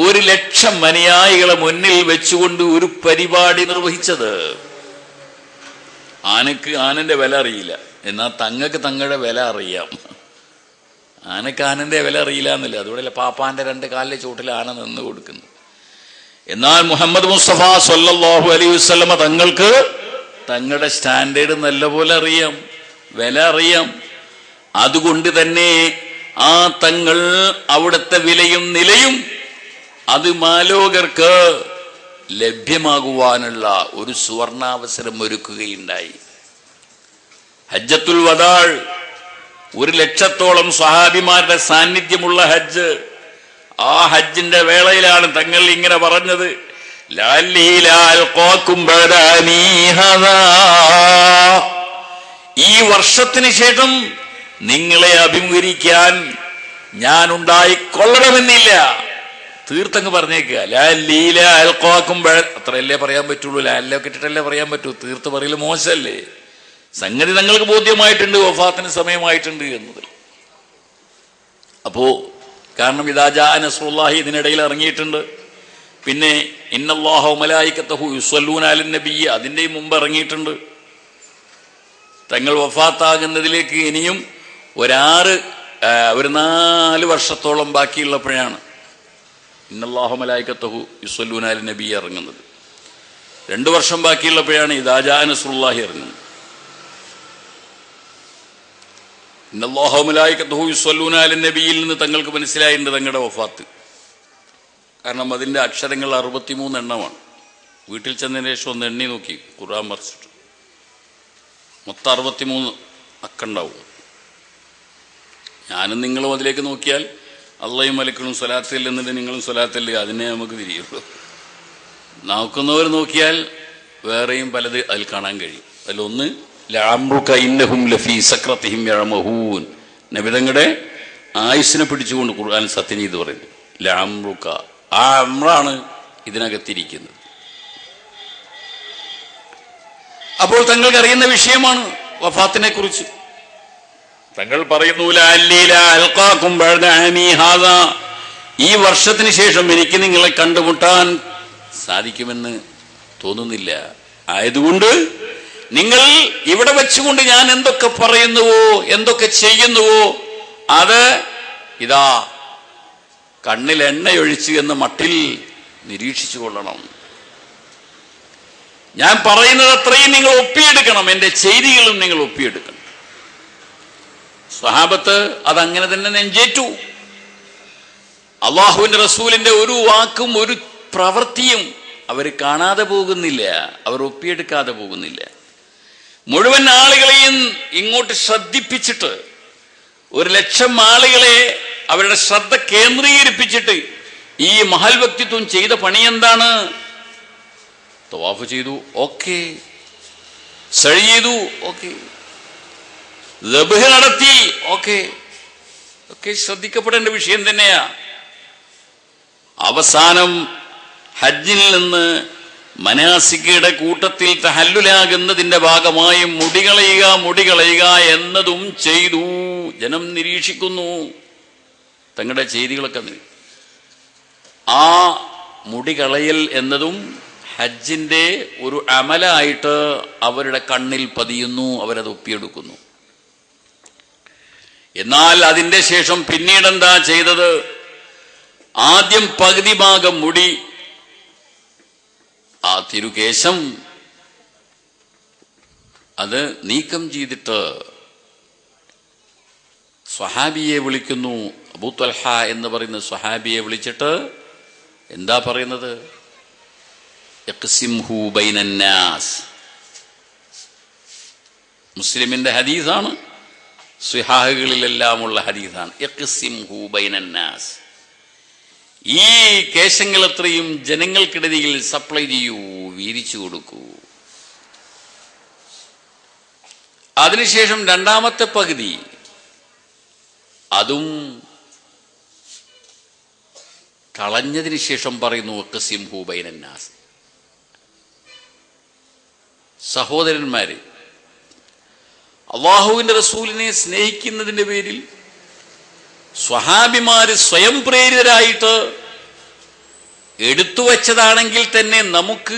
1,00,000 അനുയായികളെ മുന്നിൽ വെച്ചുകൊണ്ട് ഒരു പരിപാടി നിർവഹിച്ചത്. ആനന്റെ വില അറിയില്ല, എന്നാൽ തങ്ങൾക്ക് തങ്ങളുടെ വില അറിയാം. ആനന്റെ വില അറിയില്ല എന്നല്ല, അതുകൊണ്ടല്ല പാപ്പാന്റെ 2 കാലിലെ ചൂട്ടിൽ ആന നിന്ന് കൊടുക്കുന്നു. എന്നാൽ മുഹമ്മദ് മുസ്തഫ സ്വല്ലല്ലാഹു അലൈഹി വസല്ലമ തങ്ങൾക്ക് തങ്ങളുടെ സ്റ്റാൻഡേർഡ് നല്ലപോലെ അറിയാം, വില അറിയാം. അതുകൊണ്ട് തന്നെ ആ തങ്ങൾ അവിടുത്തെ വിലയും നിലയും അത് മാലോകർക്ക് ലഭ്യമാകുവാനുള്ള ഒരു സുവർണാവസരം ഒരുക്കുകയുണ്ടായി. ഹജ്ജത്തുൽ വദാൾ 1,00,000-ഓളം സ്വഹാബിമാരുടെ സാന്നിധ്യമുള്ള ഹജ്ജ്. ആ ഹജ്ജിന്റെ വേളയിലാണ് തങ്ങൾ ഇങ്ങനെ പറഞ്ഞത്, ഈ വർഷത്തിന് ശേഷം നിങ്ങളെ അഭിമുഖീകരിക്കാൻ ഞാൻ ഉണ്ടായിക്കൊള്ളണമെന്നില്ല. തീർത്തങ്ങ് പറഞ്ഞേക്കുക, അത്രയല്ലേ പറയാൻ പറ്റുള്ളൂ. ലാലിലൊക്കെ ഇട്ടിട്ടല്ലേ പറയാൻ പറ്റൂ, തീർത്ത് പറയല് മോശമല്ലേ. സംഗതി തങ്ങൾക്ക് ബോധ്യമായിട്ടുണ്ട്, വഫാത്തിന് സമയമായിട്ടുണ്ട് എന്നത്. അപ്പോ കാരണം ഇദാ ജാഅ നസ്റുല്ലാഹി ഇതിനിടയിൽ ഇറങ്ങിയിട്ടുണ്ട്. പിന്നെ ഇന്നല്ലാഹ വമലായികതഹു യുസല്ലൂന അലൻ നബി അതിൻ്റെയും മുമ്പ് ഇറങ്ങിയിട്ടുണ്ട്. തങ്ങൾ വഫാത്താകുന്നതിലേക്ക് ഇനിയും ഒരു 4 വർഷത്തോളം ബാക്കിയുള്ളപ്പോഴാണ് ഇന്നല്ലാഹ വമലായികതഹു യുസല്ലൂന അലൻ നബി ഇറങ്ങുന്നത്. 2 വർഷം ബാക്കിയുള്ളപ്പോഴാണ് ഇദാ ജാഅ നസ്റുല്ലാഹി ഇറങ്ങുന്നത്. ഇന്നല്ലാഹു മലായികത്തുഹു യുസല്ലൂന അലൻ നബിയിൽ നിന്ന് തങ്ങൾക്ക് മനസ്സിലായിട്ടുണ്ട് തങ്ങളുടെ വഫാത്ത്. കാരണം അതിൻ്റെ അക്ഷരങ്ങൾ 63 എണ്ണമാണ്. വീട്ടിൽ ചെന്നതിന് ശേഷം ഒന്ന് എണ്ണി നോക്കി ഖുർആൻ മറിച്ചിട്ട് മൊത്തം 63 അക്കണ്ടാവും. ഞാനും നിങ്ങളും അതിലേക്ക് നോക്കിയാൽ അള്ളയും മലക്കളും സ്വലാത്തിൽ എന്നിട്ട് നിങ്ങളും സ്വലാത്തല്ലേ, അതിനെ നമുക്ക് തിരിയുള്ളൂ. നോക്കുന്നവർ നോക്കിയാൽ വേറെയും പലത് അതിൽ കാണാൻ കഴിയും. അതിലൊന്ന് ലഅംറുക ഇന്നഹും ലഫീ സക്രതിഹിം യഅമഹൂൻ, നബിതങ്ങളുടെ ആയുസ്സിനെ പിടിച്ചുകൊണ്ട് ഖുർആൻ സത്യം ചെയ്ത് പറയുന്നു. ലഅംറുക, ആ അമ്രാണ് ഇതിനകത്തിരിക്കുന്നത്. അപ്പോൾ തങ്ങൾക്ക് അറിയുന്ന വിഷയമാണ് വഫാത്തിനെ കുറിച്ച്. തങ്ങൾ പറയുന്നു ഈ വർഷത്തിന് ശേഷം എനിക്ക് നിങ്ങളെ കണ്ടുമുട്ടാൻ സാധിക്കുമെന്ന് തോന്നുന്നില്ല. ആയതുകൊണ്ട് നിങ്ങൾ ഇവിടെ വെച്ചുകൊണ്ട് ഞാൻ എന്തൊക്കെ പറയുന്നുവോ എന്തൊക്കെ ചെയ്യുന്നുവോ അത് ഇതാ കണ്ണിൽ എണ്ണയൊഴിച്ചു എന്ന മട്ടിൽ നിരീക്ഷിച്ചു കൊള്ളണം. ഞാൻ പറയുന്നത് അത്രയും നിങ്ങൾ ഒപ്പിയെടുക്കണം, എൻ്റെ ചെയ്തികളും നിങ്ങൾ ഒപ്പിയെടുക്കണം. സ്വഹാബത്ത് അതങ്ങനെ തന്നെ നെഞ്ചേറ്റു. അള്ളാഹുവിന്റെ റസൂലിന്റെ ഒരു വാക്കും ഒരു പ്രവൃത്തിയും അവർ കാണാതെ പോകുന്നില്ല, അവർ ഒപ്പിയെടുക്കാതെ പോകുന്നില്ല. മുഴുവൻ ആളുകളെയും ഇങ്ങോട്ട് ശ്രദ്ധിപ്പിച്ചിട്ട് 1,00,000 ആളുകളെ അവരുടെ ശ്രദ്ധ കേന്ദ്രീകരിപ്പിച്ചിട്ട് ഈ മഹൽ വ്യക്തിത്വം ചെയ്ത പണി എന്താണ്? തവാഫ് ചെയ്തു, ഓക്കെ. സഅയ് ചെയ്തു, ഓക്കെ. ദബ്ഹ് നടത്തി, ഓക്കെ. ഒക്കെ ശ്രദ്ധിക്കപ്പെടേണ്ട വിഷയം തന്നെയാ. അവസാനം ഹജ്ജിൽ നിന്ന് മനാസിക്കയുടെ കൂട്ടത്തിൽ തഹല്ലുലാകുന്നതിന്റെ ഭാഗമായി മുടി കളയുക എന്നതും ചെയ്തു. ജനം നിരീക്ഷിക്കുന്നു തങ്ങളുടെ ചെയ്തികളൊക്കെ. ആ മുടി കളയൽ എന്നതും ഹജ്ജിന്റെ ഒരു അമലായിട്ട് അവരുടെ കണ്ണിൽ പതിയുന്നു, അവരത് ഒപ്പിയെടുക്കുന്നു. എന്നാൽ അതിന്റെ ശേഷം പിന്നീട് എന്താ ചെയ്തത്? ആദ്യം പകുതി ഭാഗം മുടി, ആ തിരുകേശം അത് നീക്കം ചെയ്തിട്ട് സ്വഹാബിയെ വിളിക്കുന്നു. അബൂ ത്വൽഹ എന്ന് പറയുന്ന സ്വഹാബിയെ വിളിച്ചിട്ട് എന്താ പറയുന്നത്? ഇഖ്സിംഹു ബൈനന്നാസ്. മുസ്ലിമിന്റെ ഹദീസാണ്, സ്വഹാഹുകളിലെല്ലാമുള്ള ഹദീസാണ്. ഇഖ്സിംഹു ബൈനന്നാസ്, ഈ കേശങ്ങൾ അത്രയും ജനങ്ങൾക്കിടയിൽ സപ്ലൈ ചെയ്യൂ, വീതിച്ചു കൊടുക്കൂ. അതിനുശേഷം രണ്ടാമത്തെ പകുതി അതും കളഞ്ഞതിന് ശേഷം പറയുന്നു ഇഖ്സിംഹു ബൈനന്നാസ്. സഹോദരന്മാരെ, അള്ളാഹുവിന്റെ റസൂലിനെ സ്നേഹിക്കുന്നതിന്റെ പേരിൽ സ്വഹാബിമാര് സ്വയം പ്രേരിതരായിട്ട് എടുത്തുവച്ചതാണെങ്കിൽ തന്നെ നമുക്ക്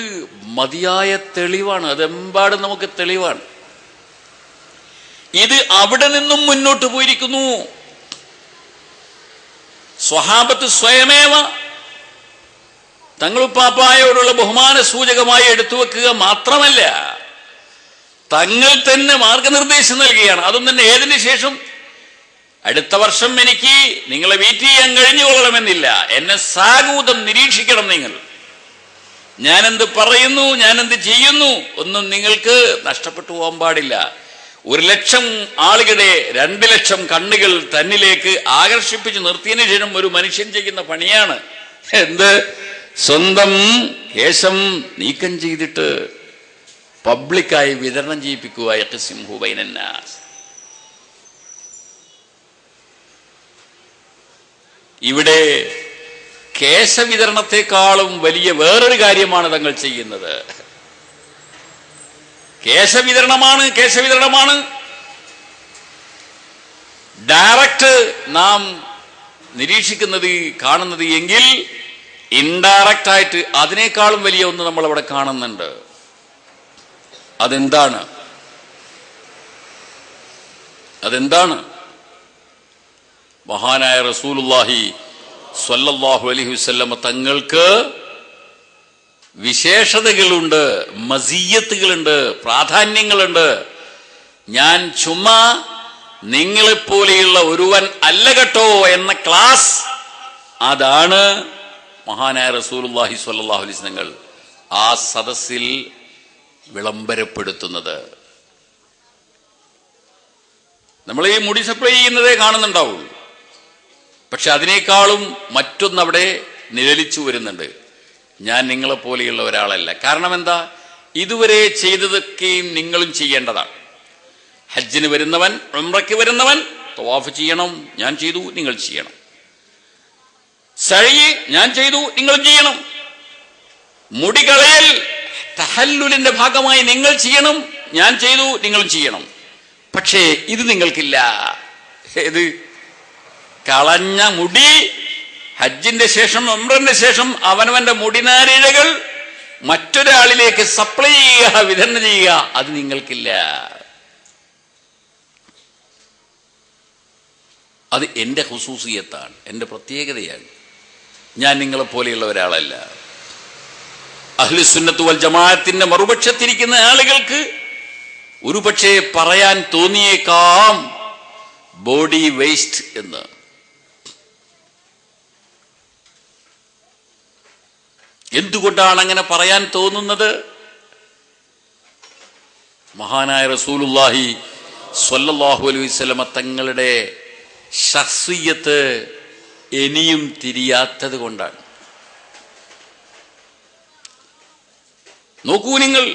മതിയായ തെളിവാണ്, അതെമ്പാടും നമുക്ക് തെളിവാണ്. ഇത് അവിടെ നിന്നും മുന്നോട്ട് പോയിരിക്കുന്നു. സ്വഹാബത്ത് സ്വയമേവ തങ്ങളുപ്പാപ്പായോടുള്ള ബഹുമാന സൂചകമായി എടുത്തുവെക്കുക മാത്രമല്ല, തങ്ങൾ തന്നെ മാർഗനിർദ്ദേശം നൽകുകയാണ്. അതും തന്നെ ഏതിന് ശേഷം? അടുത്ത വർഷം എനിക്ക് നിങ്ങളെ വെയിറ്റ് ചെയ്യാൻ കഴിഞ്ഞുകൊള്ളണമെന്നില്ല, എന്നെ സാഗൂതം നിരീക്ഷിക്കണം നിങ്ങൾ. ഞാനെന്ത് പറയുന്നു, ഞാനെന്ത് ചെയ്യുന്നു ഒന്നും നിങ്ങൾക്ക് നഷ്ടപ്പെട്ടു പോകാൻ പാടില്ല. 1,00,000 ആളുകളുടെ 2,00,000 കണ്ണുകൾ തന്നിലേക്ക് ആകർഷിപ്പിച്ച് നിർത്തിയതിനു ശേഷം ഒരു മനുഷ്യൻ ചെയ്യുന്ന പണിയാണ് എന്ത്? സ്വന്തം കേശം നീക്കം ചെയ്തിട്ട് പബ്ലിക്കായി വിതരണം ചെയ്യിപ്പിക്കുക. ഇഖ്സിംഹു ബൈനന്നാസ്. ഇവിടെ കേശവിതരണത്തെക്കാളും വലിയ വേറൊരു കാര്യമാണ് തങ്ങൾ ചെയ്യുന്നത്. കേശവിതരണമാണ് ഡയറക്റ്റ് നാം നിരീക്ഷിക്കുന്നത്, കാണുന്നത് എങ്കിൽ ഇൻഡയറക്റ്റ് ആയിട്ട് അതിനേക്കാളും വലിയ ഒന്ന് നമ്മൾ അവിടെ കാണുന്നുണ്ട്. അതെന്താണ്? മഹാനായ റസൂലുള്ളാഹി സ്വല്ലല്ലാഹു അലൈഹി വസല്ലം തങ്ങൾക്ക് വിശേഷതകളുണ്ട്, മസിയ്യത്തുകളുണ്ട്, പ്രാധാന്യങ്ങളുണ്ട്. ഞാൻ ചുമ്മാ നിങ്ങളെപ്പോലെയുള്ള ഒരുവൻ അല്ല കേട്ടോ എന്ന ക്ലാസ്, അതാണ് മഹാനായ റസൂലുള്ളാഹി സ്വല്ലല്ലാഹു അലൈഹി വസല്ലം തങ്ങൾ ആ സദസ്സിൽ വിളംബരപ്പെടുത്തുന്നത്. നമ്മൾ ഈ മുടി സപ്ലൈ ചെയ്യുന്നതേ കാണുന്നുണ്ടാവുള്ളൂ. പക്ഷെ അതിനേക്കാളും മറ്റൊന്നവിടെ നിഴലിച്ചു വരുന്നുണ്ട്. ഞാൻ നിങ്ങളെപ്പോലെയുള്ള ഒരാളല്ല. കാരണം എന്താ? ഇതുവരെ ചെയ്തതൊക്കെയും നിങ്ങളും ചെയ്യേണ്ടതാണ്. ഹജ്ജിന് വരുന്നവൻ, ഉംറയ്ക്ക് വരുന്നവൻ തവാഫ് ചെയ്യണം, ഞാൻ ചെയ്തു നിങ്ങൾ ചെയ്യണം. സഅയ് ഞാൻ ചെയ്തു നിങ്ങളും ചെയ്യണം. മുടി കളയൽ തഹല്ലുലിന്റെ ഭാഗമായി നിങ്ങൾ ചെയ്യണം, ഞാൻ ചെയ്തു നിങ്ങളും ചെയ്യണം. പക്ഷേ ഇത് നിങ്ങൾക്കില്ല. ഇത് കളഞ്ഞ മുടി ഹജ്ജിന്റെ ശേഷം ഉംറന്റെ ശേഷം അവനവന്റെ മുടിനാരിഴകൾ മറ്റൊരാളിലേക്ക് സപ്ലൈ ചെയ്യുക, വിതരണം ചെയ്യുക, അത് നിങ്ങൾക്കില്ല. അത് എന്റെ ഖുസൂസിയത്താണ്, എന്റെ പ്രത്യേകതയാണ്. ഞാൻ നിങ്ങളെപ്പോലെയുള്ള ഒരാളല്ല. അഹ്ലുസുന്നത്ത് വൽ ജമാഅത്തിന്റെ മറുപക്ഷത്തിരിക്കുന്ന ആളുകൾക്ക് ഒരുപക്ഷെ പറയാൻ തോന്നിയേക്കാം ബോഡി വേസ്റ്റ് എന്ന്. എന്തുകൊണ്ടാണ് അങ്ങനെ പറയാൻ തോന്നുന്നത്? മഹാനായ റസൂലുള്ളാഹി സ്വല്ലല്ലാഹു അലൈഹി വസല്ലം തങ്ങളുടെ ശഖ്സിയത്ത് ഇനിയും തിരിയാത്തത് കൊണ്ടാണ്. നോക്കൂ നിങ്ങൾ,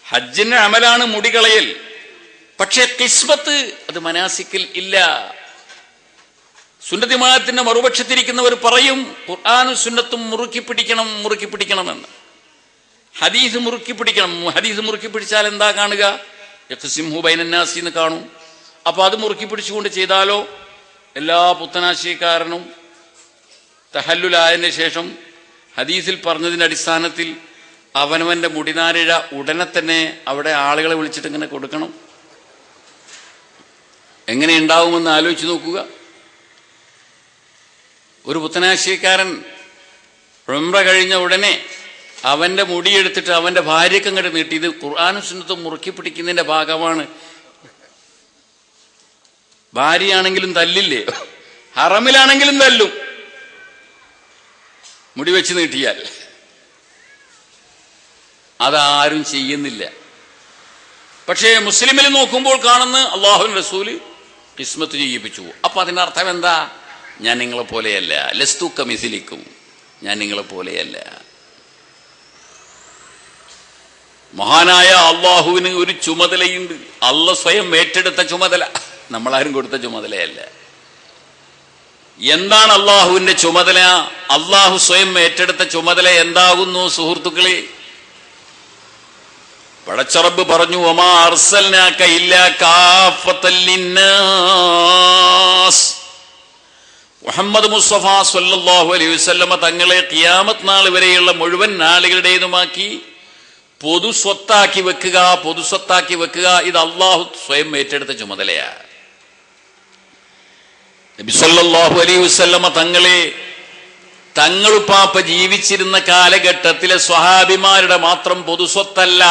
ഹജ്ജിന്റെ അമലാണ് മുടികളയൽ. പക്ഷെ കിസ്മത്ത് അത് മനാസിക്കിൽ ഇല്ല. സുന്നത്ത് ജമാഅത്തിന്റെ മറുപക്ഷത്തിരിക്കുന്നവർ പറയും ഖുർആനും സുന്നത്തും മുറുക്കി പിടിക്കണമെന്ന്. ഹദീസ് മുറുക്കി പിടിക്കണം. ഹദീസ് മുറുക്കി പിടിച്ചാൽ എന്താ കാണുക? യഖ്സിംഹു ബൈനന്നാസി എന്ന് കാണും. അപ്പൊ അത് മുറുക്കി പിടിച്ചുകൊണ്ട് ചെയ്താലോ എല്ലാ പുത്തനാശയക്കാരനും തഹല്ലുലായതിന് ശേഷം ഹദീസിൽ പറഞ്ഞതിന്റെ അടിസ്ഥാനത്തിൽ അവനവന്റെ മുടിനാരിഴ ഉടനെ തന്നെ അവിടെ ആളുകളെ വിളിച്ചിട്ട് ഇങ്ങനെ കൊടുക്കണം. എങ്ങനെ ഉണ്ടാവുമെന്ന് ആലോചിച്ച് നോക്കുക. ഒരു പുത്തനാശയക്കാരൻ ഉംറ കഴിഞ്ഞ ഉടനെ അവന്റെ മുടിയെടുത്തിട്ട് അവന്റെ ഭാര്യയ്ക്ക് അങ്ങോട്ട് നീട്ടി. ഇത് ഖുർആനും സുന്നത്തും മുറുക്കി പിടിക്കുന്നതിന്റെ ഭാഗമാണ്. ഭാര്യയാണെങ്കിലും തല്ലില്ലേ? ഹറമിലാണെങ്കിലും തല്ലും മുടി വെച്ച് നീട്ടിയാൽ. അതാരും ചെയ്യുന്നില്ല. പക്ഷേ മുസ്ലിമിൽ നോക്കുമ്പോൾ കാണുന്ന അല്ലാഹുവിന്റെ റസൂല് കിസ്മത്ത് ചെയ്യിപ്പിച്ചു. അപ്പൊ അതിന്റെ അർത്ഥം എന്താ? ഞാൻ നിങ്ങളെ പോലെയല്ല. ലസ്തു കമിസിലിക്കും, ഞാൻ നിങ്ങളെ പോലെയല്ല. മഹാനായ അള്ളാഹുവിന് ഒരു ചുമതലയുണ്ട്. അള്ള സ്വയം ഏറ്റെടുത്ത ചുമതല, നമ്മളാരും കൊടുത്ത ചുമതലയല്ല. എന്താണ് അള്ളാഹുവിന്റെ ചുമതല? അള്ളാഹു സ്വയം ഏറ്റെടുത്ത ചുമതല എന്താകുന്നു സുഹൃത്തുക്കളെ? പടച്ചറബ് പറഞ്ഞു, വമാ അർസൽനാക ഇല്ലാ കാഫത്തൽ ലിന്നാസ്. മുഹമ്മദ് മുസ്തഫ സ്വല്ലല്ലാഹു അലൈഹി വസല്ലമ തങ്ങളെ ഖിയാമത്ത് നാൾ വരെയുള്ള മുഴുവൻ ആളുകളുടേതുമാക്കി പൊതു സ്വത്താക്കി വെക്കുക. ഇത് അള്ളാഹു സ്വയം ഏറ്റെടുത്ത ചുമതലയാണ്. നബി സല്ലല്ലാഹു അലൈഹി വസല്ലമ തങ്ങളെ തങ്ങളുപ്പാപ്പ ജീവിച്ചിരുന്ന കാലഘട്ടത്തിലെ സ്വഹാബിമാരുടെ മാത്രം പൊതുസ്വത്തല്ല,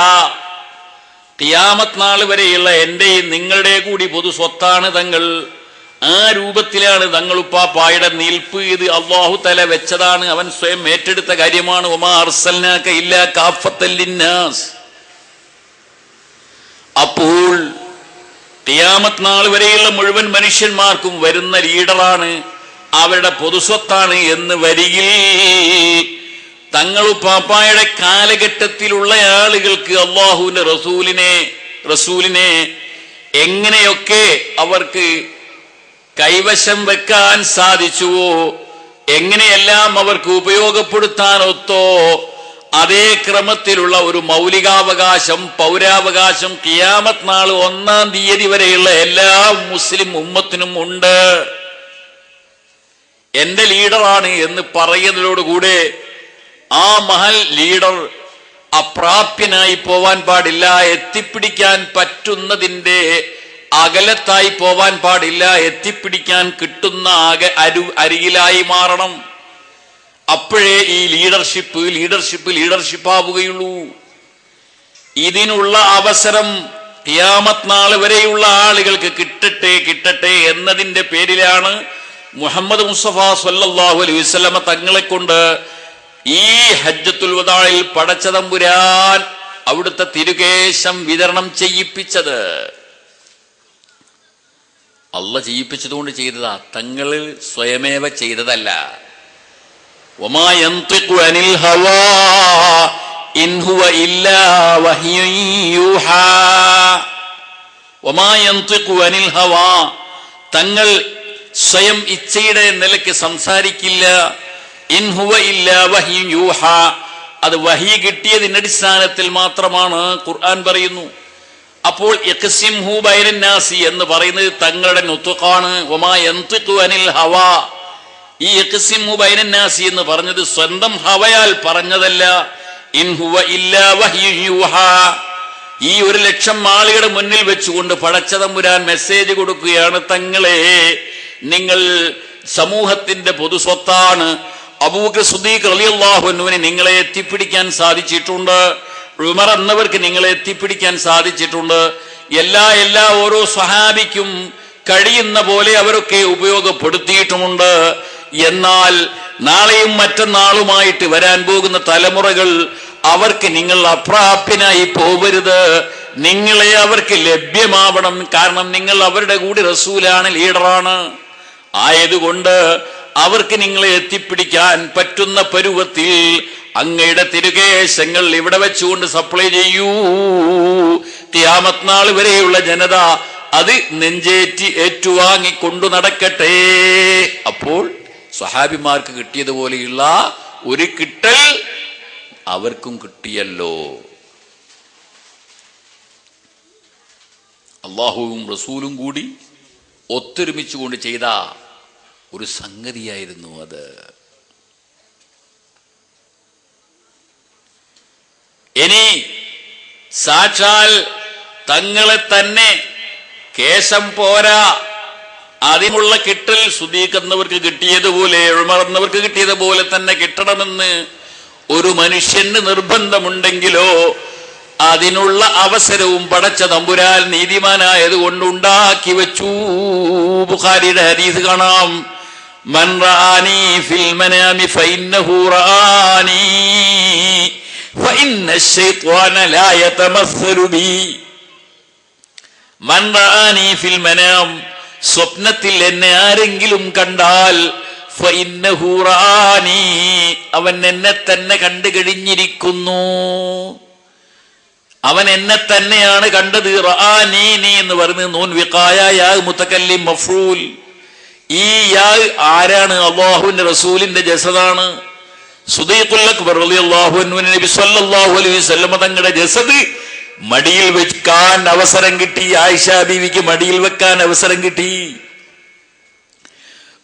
ഖിയാമത്ത് നാൾ വരെയുള്ള എന്റെയും നിങ്ങളുടെ കൂടി പൊതുസ്വത്താണ് തങ്ങൾ. ആ രൂപത്തിലാണ് തങ്ങളുപ്പാപ്പായുടെ നിൽപ്പ്. ഇത് അല്ലാഹു തആല വെച്ചതാണ്, അവൻ സ്വയം ഏറ്റെടുത്ത കാര്യമാണ്. വമാ അർസൽനാക ഇല്ലാ കാഫത്തൽ ലിന്നാസ്. അപ്പോൾ ഖിയാമത്ത് നാൾ വരെയുള്ള മുഴുവൻ മനുഷ്യന്മാർക്കും വരുന്ന ലീഡറാണ്, അവരുടെ പൊതുസ്വത്താണ് എന്ന് വരികിൽ തങ്ങളുപ്പാപ്പായുടെ കാലഘട്ടത്തിലുള്ള ആളുകൾക്ക് അല്ലാഹുവിന്റെ റസൂലിനെ എങ്ങനെയൊക്കെ അവർക്ക് കൈവശം വെക്കാൻ സാധിച്ചുവോ, എങ്ങനെയെല്ലാം അവർക്ക് ഉപയോഗപ്പെടുത്താനൊത്തോ, അതേ ക്രമത്തിലുള്ള ഒരു മൗലികാവകാശം, പൗരാവകാശം ഖിയാമത്ത് നാൾ 1-ാം തീയതി വരെയുള്ള എല്ലാ മുസ്ലിം ഉമ്മത്തിനും ഉണ്ട്. എന്റെ ലീഡറാണ് എന്ന് പറയുന്നതിനോടുകൂടെ ആ മഹൽ ലീഡർ അപ്രാപ്യനായി പോവാൻ പാടില്ല, എത്തിപ്പിടിക്കാൻ പറ്റുന്നതിന്റെ അകലത്തായി പോവാൻ പാടില്ല, എത്തിപ്പിടിക്കാൻ കിട്ടുന്ന അരികിലായി മാറണം. അപ്പോഴേ ഈ ലീഡർഷിപ്പ് ആവുകയുള്ളൂ. ഇതിനുള്ള അവസരം ഖിയാമത്ത് നാൾ വരെയുള്ള ആളുകൾക്ക് കിട്ടട്ടെ എന്നതിന്റെ പേരിലാണ് മുഹമ്മദ് മുസ്തഫ സ്വല്ലല്ലാഹു അലൈഹി വസല്ലമ തങ്ങളെ കൊണ്ട് ഈ ഹജ്ജത്തുൽ വദാഇൽ പടച്ച തമ്പുരാൻ അവിടുത്തെ തിരുകേശം വിതരണം ചെയ്യിപ്പിച്ചത്. അള്ളാഹ് ചെയ്യിപ്പിച്ചതുകൊണ്ട് ചെയ്തതാ, തങ്ങൾ സ്വയമേവ ചെയ്തതല്ല. വമാ യൻതിഖു അനിൽ ഹവാ ഇൻ ഹുവ ഇല്ലാ വഹ്യുൻ യൂഹാ. വമാ യൻതിഖു അനിൽ ഹവാ, തങ്ങൾ സ്വയം ഇച്ഛയുടെ നിലയ്ക്ക് സംസാരിക്കില്ല. ഇൻ ഹുവ ഇല്ലാ വഹ്യുൻ യൂഹാ, അത് വഹി കിട്ടിയതിന്റെ അടിസ്ഥാനത്തിൽ മാത്രമാണ് ഖുർആൻ പറയുന്നു. അപ്പോൾ യഖ്സിംഹു ബൈനൻ നാസി എന്ന് പറയുന്നത് തങ്ങളുടെ നുത്ഖാണ്. വമാ യൻതിഖു അനിൽ ഹവാ, ഈ യഖ്സിംഹു ബൈനൻ നാസി എന്ന് പറഞ്ഞത് സ്വന്തം ഹവയാൽ പറഞ്ഞതല്ല. ഇൻ ഹുവ ഇല്ലാ വഹ്യു യൂഹാ, ഈ 1,00,000 ആളുകളുടെ മുന്നിൽ വെച്ചുകൊണ്ട് പടച്ച തമ്പുരാൻ മെസ്സേജ് കൊടുക്കുകയാണ്, തങ്ങളെ നിങ്ങൾ സമൂഹത്തിന്റെ പൊതുസ്വത്താണ്. അബൂബക്കർ സിദ്ദീഖ് റളിയല്ലാഹു അൻഹുവിനെ നിങ്ങളെ എത്തിപ്പിടിക്കാൻ സാധിച്ചിട്ടുണ്ട്. ഉമർ എന്നവർക്ക് നിങ്ങളെ എത്തിപ്പിടിക്കാൻ സാധിച്ചിട്ടുണ്ട്. എല്ലാ ഓരോ സ്വഹാബിക്കും കഴിയുന്ന പോലെ അവരൊക്കെ ഉപയോഗപ്പെടുത്തിയിട്ടുമുണ്ട്. എന്നാൽ നാളെയും മറ്റന്നാളുമായിട്ട് വരാൻ പോകുന്ന തലമുറകൾ അവർക്ക് നിങ്ങൾ അപ്രാപ്യനായി പോവരുത്. നിങ്ങളെ അവർക്ക് ലഭ്യമാവണം. കാരണം നിങ്ങൾ അവരുടെ കൂടി റസൂലാണ്, ലീഡറാണ്. ആയതുകൊണ്ട് അവർക്ക് നിങ്ങളെ എത്തിപ്പിടിക്കാൻ പറ്റുന്ന പരുവത്തിൽ അങ്ങയുടെ തിരുകേശങ്ങൾ ഇവിടെ വെച്ചുകൊണ്ട് സപ്ലൈ ചെയ്യൂ. ഖിയാമത്ത് നാൾ വരെയുള്ള ജനത അത് നെഞ്ചേറ്റി ഏറ്റുവാങ്ങി കൊണ്ടു നടക്കട്ടെ. അപ്പോൾ സ്വഹാബിമാർക്ക് കിട്ടിയതുപോലെയുള്ള ഒരു കിട്ടൽ അവർക്കും കിട്ടിയല്ലോ. അള്ളാഹുവും റസൂലും കൂടി ഒത്തൊരുമിച്ചുകൊണ്ട് ചെയ്ത ഒരു സംഗതിയായിരുന്നു അത്. ഇനി സാക്ഷാൽ തങ്ങളെ തന്നെ കേശം പോരാ, അതിനുള്ള കിട്ടൽ സുദീഖ് എന്നവർക്ക് കിട്ടിയതുപോലെ, ഉമർ എന്നവർക്ക് കിട്ടിയതുപോലെ തന്നെ കിട്ടണമെന്ന് ഒരു മനുഷ്യന് നിർബന്ധമുണ്ടെങ്കിലോ അതിനുള്ള അവസരവും പടച്ച തമ്പുരാൻ നീതിമാനായത് കൊണ്ടുണ്ടാക്കി വെച്ചു. ബുഖാരിയുടെ ഹദീസ് കാണാം, മൻ റആനി ഫിൽ മനാമി ഫഇന്നഹു റആനി ഫഇന്ന അശ്ശൈത്വാന ലാ യതമസ്സലു ബി. മൻ റആനി ഫിൽ മനാം, സ്വപ്നത്തിൽ എന്നെ ആരെങ്കിലും കണ്ടാൽ ഫഇന്നഹു റആനി, അവൻ എന്നെ തന്നെ കണ്ടു കഴിഞ്ഞിരിക്കുന്നു. അവൻ എന്നെ തന്നെയാണ് കണ്ടത്. റആനീനി എന്ന് പറയുന്നത് നൂൻ വിഖായ യാ മുതകല്ലിം മഫ്ഊൽ. ഈ യാ ആരാണ്? അല്ലാഹുവിന്റെ റസൂലിന്റെ ജസദാണ്. സുദീഖുൽ അക്ബർ റളിയല്ലാഹു അൻഹു നബി സല്ലല്ലാഹു അലൈഹി വസല്ലം തങ്ങളുടെ ജസദ് മടിയിൽ വെക്കാൻ അവസരം കിട്ടി. ആയിഷ ബീവിക്ക് മടിയിൽ വെക്കാൻ അവസരം കിട്ടി.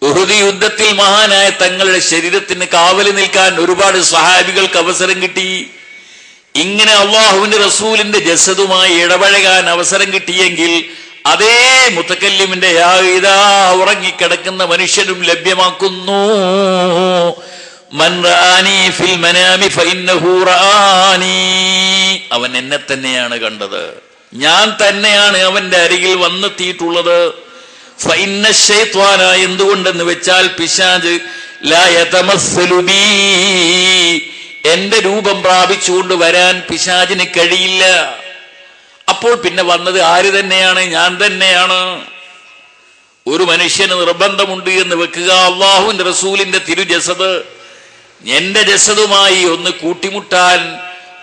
ഉഹുദ് യുദ്ധത്തിൽ മഹാനായ തങ്ങളുടെ ശരീരത്തിന് കാവല് നിൽക്കാൻ ഒരുപാട് സ്വഹാബികൾക്ക് അവസരം കിട്ടി. ഇങ്ങനെ അള്ളാഹുവിന്റെ റസൂലിന്റെ ജസദുമായി ഇടപഴകാൻ അവസരം കിട്ടിയെങ്കിൽ അതേ മുതകല്ലിമിന്റെ ഇതാ ഉറങ്ങിക്കിടക്കുന്ന മനുഷ്യരും ലഭ്യമാക്കുന്നു. മൻ റആനി ഫിൽ മനാമി ഫഇന്നഹു റആനി, അവൻ എന്നെ തന്നെയാണ് കണ്ടത്, ഞാൻ തന്നെയാണ് അവന്റെ അരികിൽ വന്നെത്തിയിട്ടുള്ളത്. ഫഇന്ന ശൈത്വാന, എന്തുകൊണ്ടെന്ന് വെച്ചാൽ പിശാച് ലാ യതമസ്സലു ബി, എന്റെ രൂപം പ്രാപിച്ചുകൊണ്ട് വരാൻ പിശാചിന് കഴിയില്ല. അപ്പോൾ പിന്നെ വന്നത് ആര് തന്നെയാണ്? ഞാൻ തന്നെയാണ്. ഒരു മനുഷ്യന് നിർബന്ധമുണ്ട് എന്ന് വെക്കുക, അള്ളാഹുവിന്റെ റസൂലിന്റെ തിരുജസദ് എന്റെ ജസദുമായി ഒന്ന് കൂട്ടിമുട്ടാൻ,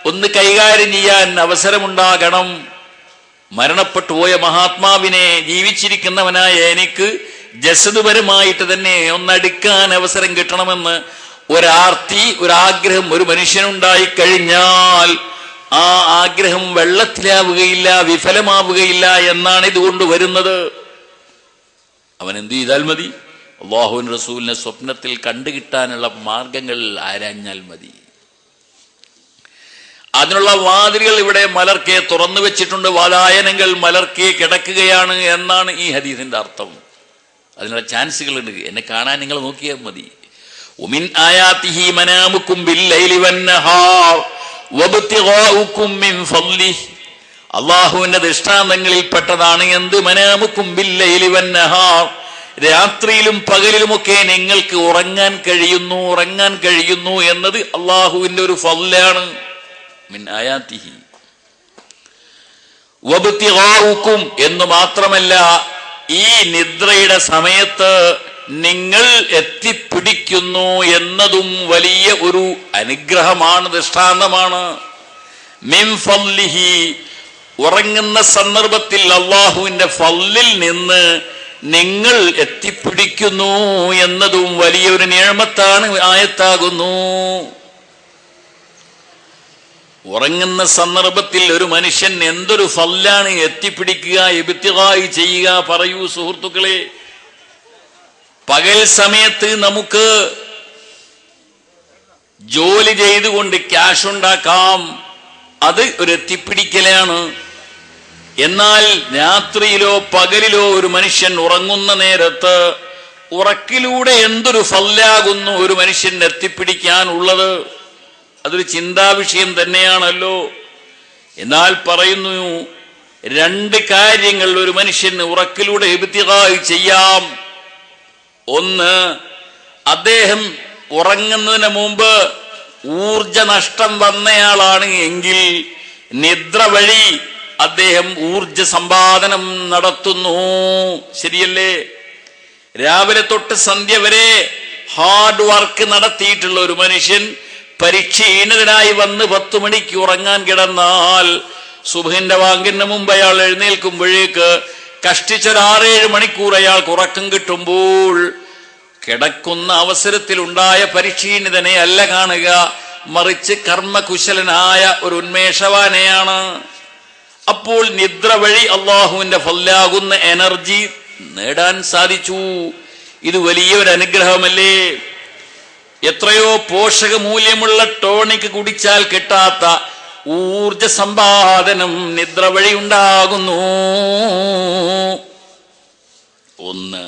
ഒന്ന് കൈകാര്യം ചെയ്യാൻ അവസരമുണ്ടാകണം. മരണപ്പെട്ടു പോയ മഹാത്മാവിനെ ജീവിച്ചിരിക്കുന്നവനായ എനിക്ക് ജസദുപരമായിട്ട് തന്നെ ഒന്നടുക്കാൻ അവസരം കിട്ടണമെന്ന് ഒരാർത്തി, ഒരാഗ്രഹം ഒരു മനുഷ്യനുണ്ടായി കഴിഞ്ഞാൽ ആ ആഗ്രഹം വെള്ളത്തിലാവുകയില്ല, വിഫലമാവുകയില്ല എന്നാണ് ഇതുകൊണ്ട് വരുന്നത്. അവൻ എന്ത് ചെയ്താൽ മതി? അല്ലാഹുവിന്റെ റസൂലിനെ സ്വപ്നത്തിൽ കണ്ടുകിട്ടാനുള്ള മാർഗങ്ങൾ ആരാഞ്ഞാൽ മതി. അതിനുള്ള വാതിലുകൾ ഇവിടെ മലർക്കെ തുറന്നു വെച്ചിട്ടുണ്ട്. വാതായനങ്ങൾ മലർക്കെ കിടക്കുകയാണ് എന്നാണ് ഈ ഹദീസിന്റെ അർത്ഥം. അതിനുള്ള ചാൻസുകളുണ്ട്. എന്നെ കാണാൻ നിങ്ങൾ നോക്കിയാൽ മതി. ومن آياته منامكم بالليل والنهار وابتغاؤكم من فضله. അള്ളാഹുവിന്റെ ദൃഷ്ടാന്തങ്ങളിൽപ്പെട്ടതാണ് എന്ത്? മനാമുക്കും ബില്ലൈലി വന്നഹാർ, രാത്രിയിലും പകലിലുമൊക്കെ നിങ്ങൾക്ക് ഉറങ്ങാൻ കഴിയുന്നു എന്നത് അള്ളാഹുവിന്റെ ഒരു ഫളാണ്. മിൻ ആയാതിഹി വബ്തിഗാഉക്കും എന്ന് മാത്രമല്ല, ഈ നിദ്രയുടെ സമയത്ത് നിങ്ങൾ എത്തിപ്പിടിക്കുന്നു എന്നതും വലിയ ഒരു അനുഗ്രഹമാണ്, ദൃഷ്ടാന്തമാണ്. മിൻ ഫളിഹി, ഉറങ്ങുന്ന സന്ദർഭത്തിൽ അള്ളാഹുവിന്റെ ഫളിൽ നിന്ന് നിങ്ങൾ എത്തിപ്പിടിക്കുന്നു എന്നതും വലിയൊരു നിഅമത്താണ്, ആയത്താകുന്നു. ഉറങ്ങുന്ന സന്ദർഭത്തിൽ ഒരു മനുഷ്യൻ എന്തൊരു ഫളാണ് എത്തിപ്പിടിക്കുക, ഇബ്തിഗാഇ ചെയ്യുക. പറയൂ സുഹൃത്തുക്കളെ, പകൽ സമയത്ത് നമുക്ക് ജോലി ചെയ്തുകൊണ്ട് ക്യാഷ് ഉണ്ടാക്കാം, അത് ഒരു എത്തിപ്പിടിക്കലാണ്. എന്നാൽ രാത്രിയിലോ പകലിലോ ഒരു മനുഷ്യൻ ഉറങ്ങുന്ന നേരത്ത് ഉറക്കിലൂടെ എന്തൊരു ഫളാകുന്നു ഒരു മനുഷ്യൻ എത്തിപ്പിടിക്കാനുള്ളത്. അതൊരു ചിന്താവിഷയം തന്നെയാണല്ലോ. എന്നാൽ പറയുന്നു, രണ്ട് കാര്യങ്ങൾ ഒരു മനുഷ്യന് ഉറക്കിലൂടെ ഇബ്തിഗാഇ ചെയ്യാം. ഒന്ന്, അദ്ദേഹം ഉറങ്ങുന്നതിന് മുമ്പ് ഊർജ നഷ്ടം വന്നയാളാണ് എങ്കിൽ നിദ്ര വഴി അദ്ദേഹം ഊർജ സമ്പാദനം നടത്തുന്നു. ശരിയല്ലേ? രാവിലെ തൊട്ട് സന്ധ്യ വരെ ഹാർഡ് വർക്ക് നടത്തിയിട്ടുള്ള ഒരു മനുഷ്യൻ പരിക്ഷീണിതനായി വന്ന് 10 മണിക്ക് ഉറങ്ങാൻ കിടന്നാൽ സുബ്ഹിന്റെ വാങ്കിന് മുമ്പ് അയാൾ എഴുന്നേൽക്കുമ്പോഴേക്ക് കഷ്ടിച്ചൊരു 6-7 മണിക്കൂർ അയാൾക്ക് ഉറക്കം കിട്ടുമ്പോൾ കിടക്കുന്ന അവസരത്തിലുണ്ടായ പരിക്ഷീണിതനെ അല്ല കാണുക, മറിച്ച് കർമ്മകുശലനായ ഒരു ഉന്മേഷവാനെയാണ്. അപ്പോൾ നിദ്ര വഴി അള്ളാഹുവിന്റെ ഫളാകുന്ന എനർജി നേടാൻ സാധിച്ചു. ഇത് വലിയൊരു അനുഗ്രഹമല്ലേ? എത്രയോ പോഷക മൂല്യമുള്ള ടോണിക് കുടിച്ചാൽ കിട്ടാത്ത ഊർജ സമ്പാദനം നിദ്ര വഴി ഉണ്ടാകുന്നു. ഒന്ന്.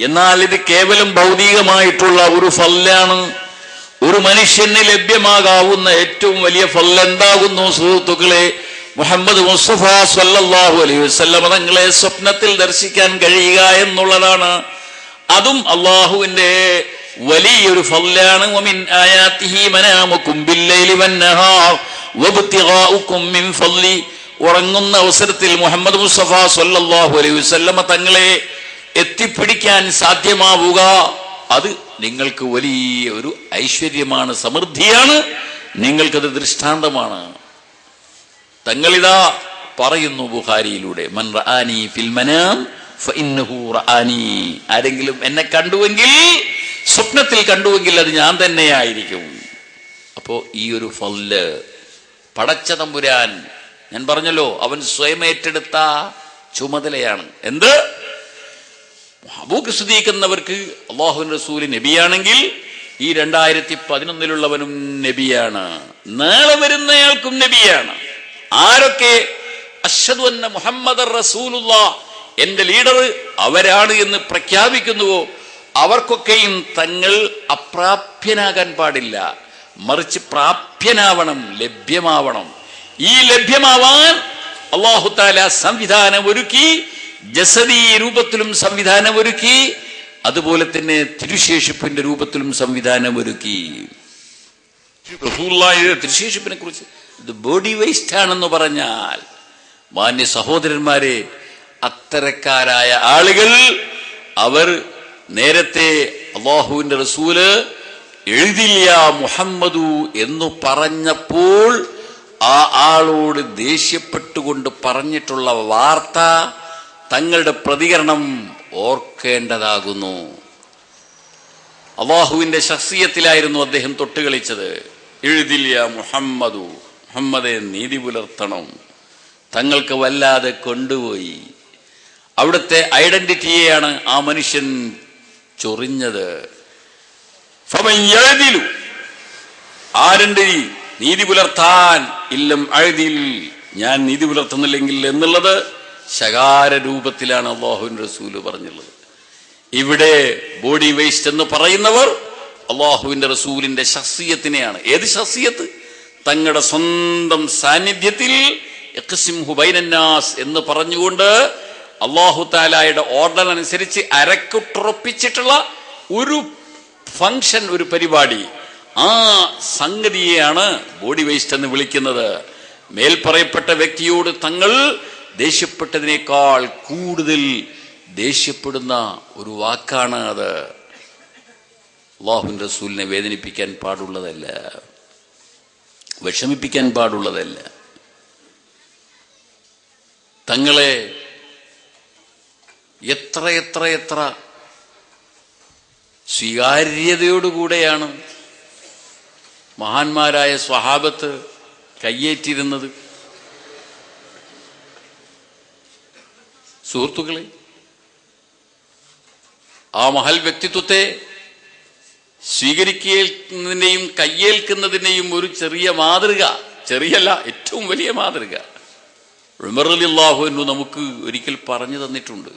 എന്നാൽ ഇത് കേവലം ഭൗതികമായിട്ടുള്ള ഒരു ഫളാണ്. ഒരു മനുഷ്യന് ലഭ്യമാകാവുന്ന ഏറ്റവും വലിയ ഫള് എന്താകുന്നു സുഹൃത്തുക്കളെ? മുഹമ്മദ് മുസ്തഫ സ്വല്ലല്ലാഹു അലൈഹി വസല്ലം തങ്ങളെ സ്വപ്നത്തിൽ ദർശിക്കാൻ കഴിയുക എന്നുള്ളതാണ്. അതും അള്ളാഹുവിന്റെ വലിയൊരു ഫളാണ്. വമിൻ ആയാതിഹി മനാമുക്കും ബില്ലൈലി വന്നഹാർ വബ്തിഗാഉക്കും മിൻ ഫളി. ഉറങ്ങുന്ന അവസരത്തിൽ മുഹമ്മദ് മുസ്തഫ സ്വല്ലല്ലാഹു അലൈഹി വസല്ലം തങ്ങളെ എത്തിപ്പിടിക്കാൻ സാധ്യമാവുക, അത് നിങ്ങൾക്ക് വലിയ ഒരു ഐശ്വര്യമാണ്, സമൃദ്ധിയാണ്, നിങ്ങൾക്കത് ദൃഷ്ടാന്തമാണ്. തങ്ങളിതാ പറയുന്നു ബുഖാരിയിലൂടെ, മൻ റആനി ഫിൽ മനാം ഫഇന്നഹു റആനി. ആരെങ്കിലും എന്നെ കണ്ടുവെങ്കിൽ, സ്വപ്നത്തിൽ കണ്ടുവെങ്കിൽ അത് ഞാൻ തന്നെയായിരിക്കും. അപ്പോ ഈ ഒരു ഫള് പടച്ച തമ്പുരാൻ, ഞാൻ പറഞ്ഞല്ലോ, അവൻ സ്വയം ഏറ്റെടുത്ത ചുമതലയാണ്. എന്ത്? അബൂബക്കർ സിദ്ദീഖ് എന്നവർക്ക് അല്ലാഹുവിന്റെ റസൂൽ നബിയാണെങ്കിൽ ഈ 2011 നബിയാണ്, നാളെ വരുന്നയാൾക്കും നബിയാണ്. ആരൊക്കെ അശ്ഹദു അന്ന മുഹമ്മദർ റസൂലുള്ളാഹ്, എന്റെ ലീഡർ അവരാണ് എന്ന് പ്രഖ്യാപിക്കുന്നുവോ അവർക്കൊക്കെയും തങ്ങൾ അപ്രാപ്യനാകാൻ പാടില്ല, മറിച്ച് പ്രാപ്യനാവണം, ലഭ്യമാവണം. ഈ ലഭ്യമാവാൻ അല്ലാഹു തആല സംവിധാനം ഒരുക്കി, ജസദി രൂപത്തിലും സംവിധാനം ഒരുക്കി, അതുപോലെ തന്നെ തിരുശേഷിപ്പിന്റെ രൂപത്തിലും സംവിധാനം ഒരുക്കി. റസൂലുള്ളാഹിയുടെ തിരുശേഷിപ്പിനെ കുറിച്ച് ഇത് ബോഡി വേസ്റ്റ് ആണെന്ന് പറഞ്ഞാൽ, മാന്യ സഹോദരന്മാരെ, അത്തരക്കാരായ ആളുകൾ അവർ നേരത്തെ അല്ലാഹുവിന്റെ റസൂല് എഴുതില്ല മുഹമ്മദു എന്ന് പറഞ്ഞപ്പോൾ ആ ആളോട് ദേഷ്യപ്പെട്ടുകൊണ്ട് പറഞ്ഞിട്ടുള്ള വാർത്ത, തങ്ങളുടെ പ്രതികരണം ഓർക്കേണ്ടതാകുന്നു. അല്ലാഹുവിന്റെ ശഖ്സിയത്തിലായിരുന്നു അദ്ദേഹം തൊട്ടുകളിച്ചത്. എഴുതില്ല മുഹമ്മദു, മുഹമ്മദെ നീതി പുലർത്തണം. തങ്ങൾക്ക് വല്ലാതെ കൊണ്ടുപോയി. അവിടുത്തെ ഐഡന്റിറ്റിയെയാണ് ആ മനുഷ്യൻ ചൊറിഞ്ഞത്. ആരുണ്ട് നീതി പുലർത്താൻ? ഇല്ലം അഴുതിൽ, ഞാൻ നീതി പുലർത്തുന്നില്ലെങ്കിൽ എന്നുള്ളത് ശകാര രൂപത്തിലാണ് അല്ലാഹുവിന്റെ റസൂല് പറഞ്ഞുള്ളത്. ഇവിടെ ബോഡി വേസ്റ്റ് എന്ന് പറയുന്നവർ അല്ലാഹുവിന്റെ റസൂലിന്റെ ശഖ്സിയത്തിനെയാണ്. ഏത് ശഖ്സിയത്ത്? തങ്ങളുടെ സ്വന്തം സാന്നിധ്യത്തിൽ ഇഖ്സിംഹു ബൈനന്നാസ് എന്ന് പറഞ്ഞുകൊണ്ട് അല്ലാഹു തആലയുടെ ഓർഡർ അനുസരിച്ച് അരക്കുട്ടുറപ്പിച്ചിട്ടുള്ള ഒരു ഫംഗ്ഷൻ, ഒരു പരിപാടി, ആ സംഗതിയെയാണ് ബോഡി വേസ്റ്റ് എന്ന് വിളിക്കുന്നത്. മേൽപ്പറയപ്പെട്ട വ്യക്തിയോട് തങ്ങൾ ദേഷ്യപ്പെട്ടതിനേക്കാൾ കൂടുതൽ ദേഷ്യപ്പെടുന്ന ഒരു വാക്കാണ് അത്. അല്ലാഹുവിന്റെ റസൂലിനെ വേദനിപ്പിക്കാൻ പാടുള്ളതല്ല, വിഷമിപ്പിക്കാൻ പാടുള്ളതല്ല. തങ്ങളെ എത്ര എത്ര എത്ര സ്വീകാര്യതയോടുകൂടെയാണ് മഹാന്മാരായ സ്വഹാബത്ത് കയ്യേറ്റിരുന്നത്. സുഹൃത്തുക്കളെ, ആ മഹൽ വ്യക്തിത്വത്തെ സ്വീകരിക്കുന്നതിന്റെയും കയ്യേൽക്കുന്നതിന്റെയും ഒരു ചെറിയ മാതൃക, ചെറിയല്ല, ഏറ്റവും വലിയ മാതൃക ഉമർ റളിയല്ലാഹു അൻഹു നമുക്ക് ഒരിക്കൽ പറഞ്ഞു തന്നിട്ടുണ്ട്.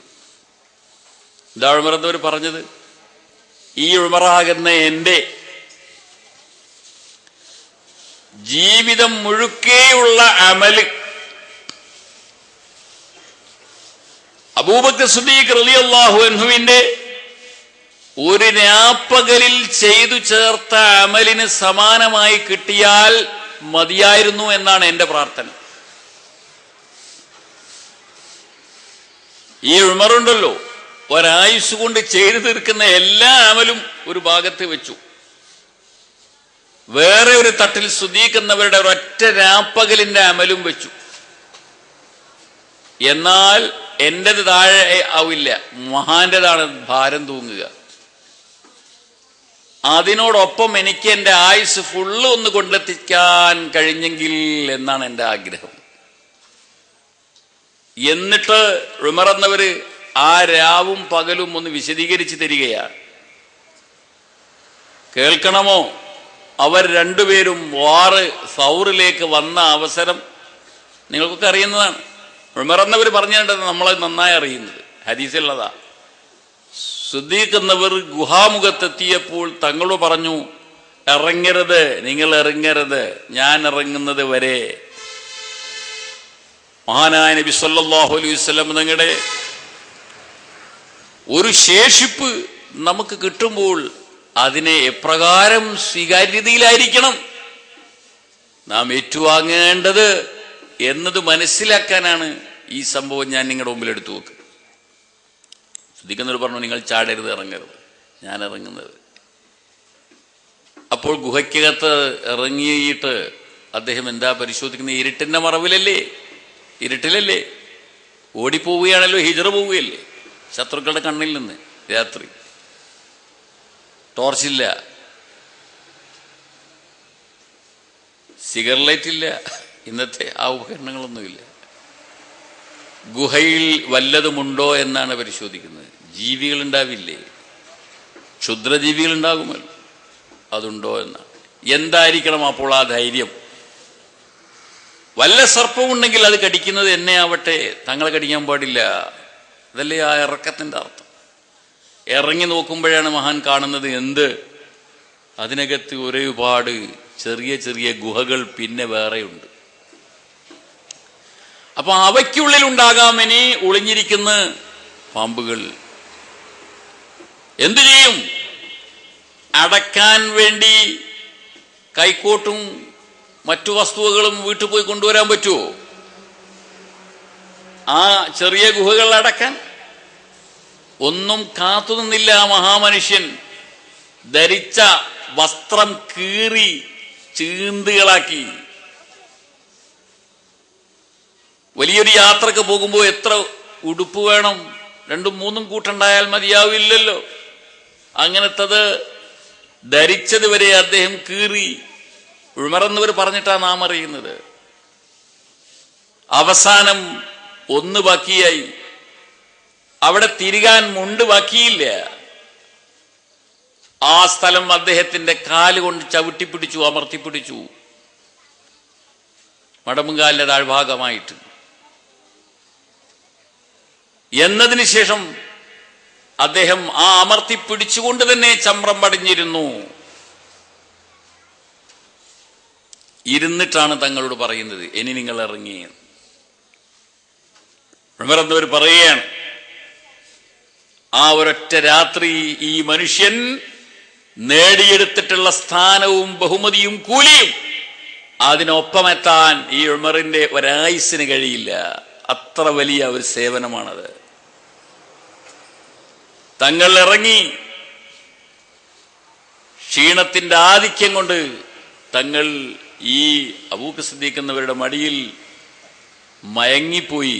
എന്താ ഉമർ എന്നവർ പറഞ്ഞത്? ഈ ഉമറാകുന്ന എൻ്റെ ജീവിതം മുഴുക്കെയുള്ള അമല് അബൂബക്കർ സിദ്ദീഖ് റളിയല്ലാഹു അൻഹുവിന്റെ ഒരു രാപ്പകലിൽ ചെയ്തു ചേർത്ത അമലിന് സമാനമായി കിട്ടിയാൽ മതിയായിരുന്നു എന്നാണ് എന്റെ പ്രാർത്ഥന. ഈ ഉമറുണ്ടല്ലോ, ഒരായുസ് കൊണ്ട് ചെയ്തു തീർക്കുന്ന എല്ലാ അമലും ഒരു ഭാഗത്ത് വെച്ചു. വേറെ ഒരു തട്ടിൽ സിദ്ദീഖ് എന്നവരുടെ ഒരൊറ്റ രാപ്പകലിന്റെ അമലും വെച്ചു. എന്നാൽ എന്റേത് താഴെ ആവില്ല, മഹാന്റേതാണ് ഭാരം തൂങ്ങുക. അതിനോടൊപ്പം എനിക്ക് എന്റെ ആയുസ് ഫുള്ള് ഒന്ന് കൊണ്ടെത്തിക്കാൻ കഴിഞ്ഞെങ്കിൽ എന്നാണ് എന്റെ ആഗ്രഹം. എന്നിട്ട് ഉമർ എന്നവര് ആ രാവും പകലും ഒന്ന് വിശദീകരിച്ച് തരികയാണ്. കേൾക്കണമോ? അവർ രണ്ടുപേരും വാറ് സൗറിലേക്ക് വന്ന അവസരം നിങ്ങൾക്കൊക്കെ അറിയുന്നതാണ്. ഉമർ എന്നവർ പറഞ്ഞിട്ടുണ്ട്, നമ്മളെ നന്നായി അറിയുന്നത്, ഹദീസിലുള്ളതാ. സിദ്ദീഖ് എന്നവർ ഗുഹാമുഖത്തെത്തിയപ്പോൾ തങ്ങളോട് പറഞ്ഞു, ഇറങ്ങരുത്, നിങ്ങൾ ഇറങ്ങരുത്, ഞാൻ ഇറങ്ങുന്നത് വരെ. മഹാനായ നബി സല്ലല്ലാഹു അലൈഹി വസല്ലം തങ്ങളുടെ ഒരു ശേഷിപ്പ് നമുക്ക് കിട്ടുമ്പോൾ അതിനെ എപ്രകാരം സ്വീകാര്യതയിലായിരിക്കണം നാം ഏറ്റുവാങ്ങേണ്ടത് എന്നത് മനസ്സിലാക്കാനാണ് ഈ സംഭവം ഞാൻ നിങ്ങളുടെ മുമ്പിൽ എടുത്തു വെക്കുന്നത്. സിദ്ദീഖ് പറഞ്ഞു, നിങ്ങൾ ചാടരുത്, ഇറങ്ങരുത്, ഞാൻ ഇറങ്ങുന്നത്. അപ്പോൾ ഗുഹയ്ക്കകത്ത് ഇറങ്ങിയിട്ട് അദ്ദേഹം എന്താ പരിശോധിക്കുന്നത്? ഇരുട്ടിന്റെ മറവിലല്ലേ, ഇരുട്ടിലല്ലേ, ഓടിപ്പോവുകയാണല്ലോ, ഹിജ്റ പോവുകയല്ലേ ശത്രുക്കളുടെ കണ്ണിൽ നിന്ന്. രാത്രി ടോർച്ചില്ല, സിഗർലൈറ്റ് ഇല്ല, ഇന്നത്തെ ആ ഉപകരണങ്ങളൊന്നുമില്ല. ഗുഹയിൽ വല്ലതുമുണ്ടോ എന്നാണ് പരിശോധിക്കുന്നത്. ജീവികൾ ഉണ്ടാവില്ലേ? ക്ഷുദ്രജീവികൾ ഉണ്ടാകുമല്ലോ, അതുണ്ടോ എന്നാണ്. എന്തായിരിക്കണം അപ്പോൾ ആ ധൈര്യം? വല്ല സർപ്പമുണ്ടെങ്കിൽ അത് കടിക്കുന്നത് എന്നെ ആവട്ടെ, തങ്ങളെ കടിക്കാൻ പാടില്ല. അതല്ലേ ആ ഇറക്കത്തിന്റെ അർത്ഥം. ഇറങ്ങി നോക്കുമ്പോഴാണ് മഹാൻ കാണുന്നത് എന്ത്? അതിനകത്ത് ഒരുപാട് ചെറിയ ചെറിയ ഗുഹകൾ പിന്നെ വേറെയുണ്ട്. അപ്പൊ അവയ്ക്കുള്ളിൽ ഉണ്ടാകാം ഇനി ഒളിഞ്ഞിരിക്കുന്ന പാമ്പുകൾ. എന്തു ചെയ്യും? അടക്കാൻ വേണ്ടി കൈക്കോട്ടും മറ്റു വസ്തുവകളും വീട്ടിൽ പോയി കൊണ്ടുവരാൻ പറ്റുമോ? ആ ചെറിയ ഗുഹകൾ അടക്കാൻ ഒന്നും കാത്തുനിന്നില്ല. ആ മഹാമനുഷ്യൻ ധരിച്ച വസ്ത്രം കീറി ചീന്തുകളാക്കി. വലിയൊരു യാത്രക്ക് പോകുമ്പോൾ എത്ര ഉടുപ്പ് വേണം? 2-3 കൂട്ടുണ്ടായാൽ മതിയാവില്ലല്ലോ. അങ്ങനത്തത് ധരിച്ചത് വരെ അദ്ദേഹം കീറി. ഉമറന്നവർ പറഞ്ഞിട്ടാ നാം അറിയുന്നത്. അവസാനം ഒന്ന് ബാക്കിയായി. അവിടെ തിരികാൻ മുണ്ട് ബാക്കിയില്ല. ആ സ്ഥലം അദ്ദേഹത്തിന്റെ കാലുകൊണ്ട് ചവിട്ടിപ്പിടിച്ചു, അമർത്തിപ്പിടിച്ചു, മടമ്പുകാലിന്റെ താഴ്ഭാഗമായിട്ട്. എന്നതിന് ശേഷം അദ്ദേഹം ആ അമർത്തിപ്പിടിച്ചുകൊണ്ട് തന്നെ ചമ്രം പടിഞ്ഞിരുന്നു. ഇരുന്നിട്ടാണ് തങ്ങളോട് പറയുന്നത്, ഇനി നിങ്ങൾ ഇറങ്ങി. ഉമർ എന്നവർ പറയുകയാണ്, ആ ഒരൊറ്റ രാത്രി ഈ മനുഷ്യൻ നേടിയെടുത്തിട്ടുള്ള സ്ഥാനവും ബഹുമതിയും കൂലിയും അതിനൊപ്പമെത്താൻ ഈ ഉമറിന്റെ ഒരായുസ്സിന് കഴിയില്ല. അത്ര വലിയ ഒരു സേവനമാണത്. തങ്ങൾ ഇറങ്ങി, ക്ഷീണത്തിന്റെ ആധിക്യം കൊണ്ട് തങ്ങൾ ഈ അബൂബക്കർ സിദ്ദീഖ് എന്നവരുടെ മടിയിൽ മയങ്ങിപ്പോയി.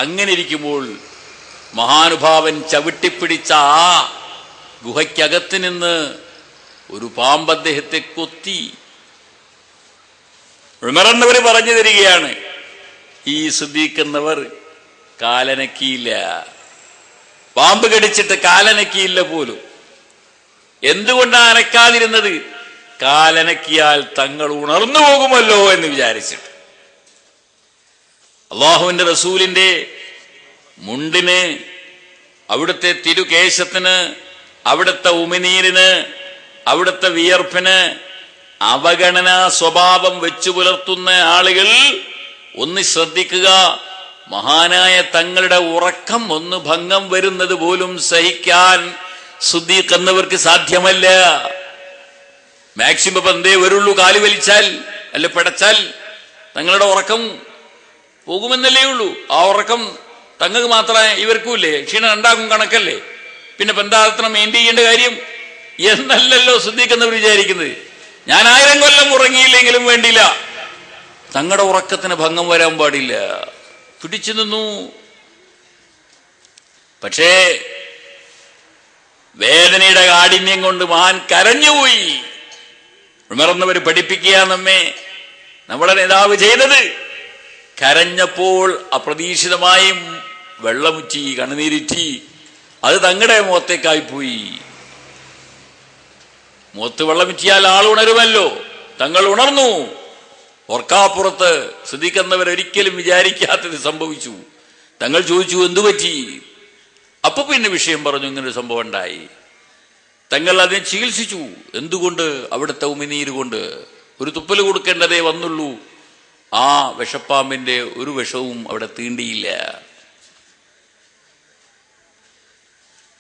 അങ്ങനെ ഇരിക്കുമ്പോൾ മഹാനുഭാവൻ ചവിട്ടിപ്പിടിച്ച ആ ഗുഹയ്ക്കകത്ത് നിന്ന് ഒരു പാമ്പ് അദ്ദേഹത്തെ കൊത്തി. ഉമർ എന്നവർ പറഞ്ഞു തരികയാണ്, ഈ സിദ്ദീഖ് എന്നവർ കാലനക്കിയില്ല, പാമ്പ് കടിച്ചിട്ട് കാലനക്കിയില്ല പോലും. എന്തുകൊണ്ടാണ് അനക്കാതിരുന്നത്? കാലനക്കിയാൽ തങ്ങൾ ഉണർന്നു പോകുമല്ലോ എന്ന് വിചാരിച്ചിട്ട്. അള്ളാഹുവിന്റെ റസൂലിന്റെ മുണ്ടിന്, അവിടുത്തെ തിരുകേശത്തിന്, അവിടുത്തെ ഉമിനീരിന്, അവിടുത്തെ വിയർപ്പിന് അവഗണനാ സ്വഭാവം വെച്ചു പുലർത്തുന്ന ആളുകൾ ഒന്ന് ശ്രദ്ധിക്കുക. മഹാനായ തങ്ങളുടെ ഉറക്കം ഒന്ന് ഭംഗം വരുന്നത് പോലും സഹിക്കാൻ സിദ്ദീഖ് എന്നവർക്ക് സാധ്യമല്ല. മാക്സിമം പന്തേ വരുള്ളൂ, കാല് വലിച്ചാൽ അല്ല പിടച്ചാൽ തങ്ങളുടെ ഉറക്കം പോകുമെന്നല്ലേ ഉള്ളൂ. ആ ഉറക്കം തങ്ങൾക്ക് മാത്രമേ ഇവർക്കുമില്ലേ? ക്ഷീണം ഉണ്ടാകും കണക്കല്ലേ, പിന്നെ ബന്ധാത്രനം മെയിൻറ്റെയിൻ ചെയ്യേണ്ട കാര്യം എന്നല്ലല്ലോ സിദ്ദീഖ് എന്നവർ വിചാരിക്കുന്നത്. ഞാൻ 1000 കൊല്ലം ഉറങ്ങിയില്ലെങ്കിലും വേണ്ടില്ല, തങ്ങളുടെ ഉറക്കത്തിന് ഭംഗം വരാൻ പാടില്ല. പിടിച്ചു നിന്നു. പക്ഷേ വേദനയുടെ കാഠിന്യം കൊണ്ട് മഹാൻ കരഞ്ഞുപോയി. ഉമർ എന്നവർ പഠിപ്പിക്കുക നമ്മെ, നമ്മുടെ നേതാവ് ചെയ്തത്. കരഞ്ഞപ്പോൾ അപ്രതീക്ഷിതമായും വെള്ളമുറ്റി, കണ്ണുനീരിറ്റി. അത് തങ്ങളുടെ മുഖത്തേക്കായിപ്പോയി. മുഖത്ത് വെള്ളമുറ്റിയാൽ ആൾ ഉണരുമല്ലോ. തങ്ങൾ ഉണർന്നു. ഓർക്കാപ്പുറത്ത് സിദ്ദീഖ് എന്നവർ ഒരിക്കലും വിചാരിക്കാത്തത് സംഭവിച്ചു. തങ്ങൾ ചോദിച്ചു, എന്തു പറ്റി? അപ്പൊ പിന്നെ വിഷയം പറഞ്ഞു, ഇങ്ങനൊരു സംഭവം ഉണ്ടായി. തങ്ങൾ അതിനെ ചികിത്സിച്ചു. എന്തുകൊണ്ട്? അവിടുത്തെ ഉമിനീര് കൊണ്ട്. ഒരു തുപ്പല് കൊടുക്കേണ്ടതേ വന്നുള്ളൂ. ആ വിഷപ്പാമ്പിന്റെ ഒരു വിഷവും അവിടെ തീണ്ടിയില്ല.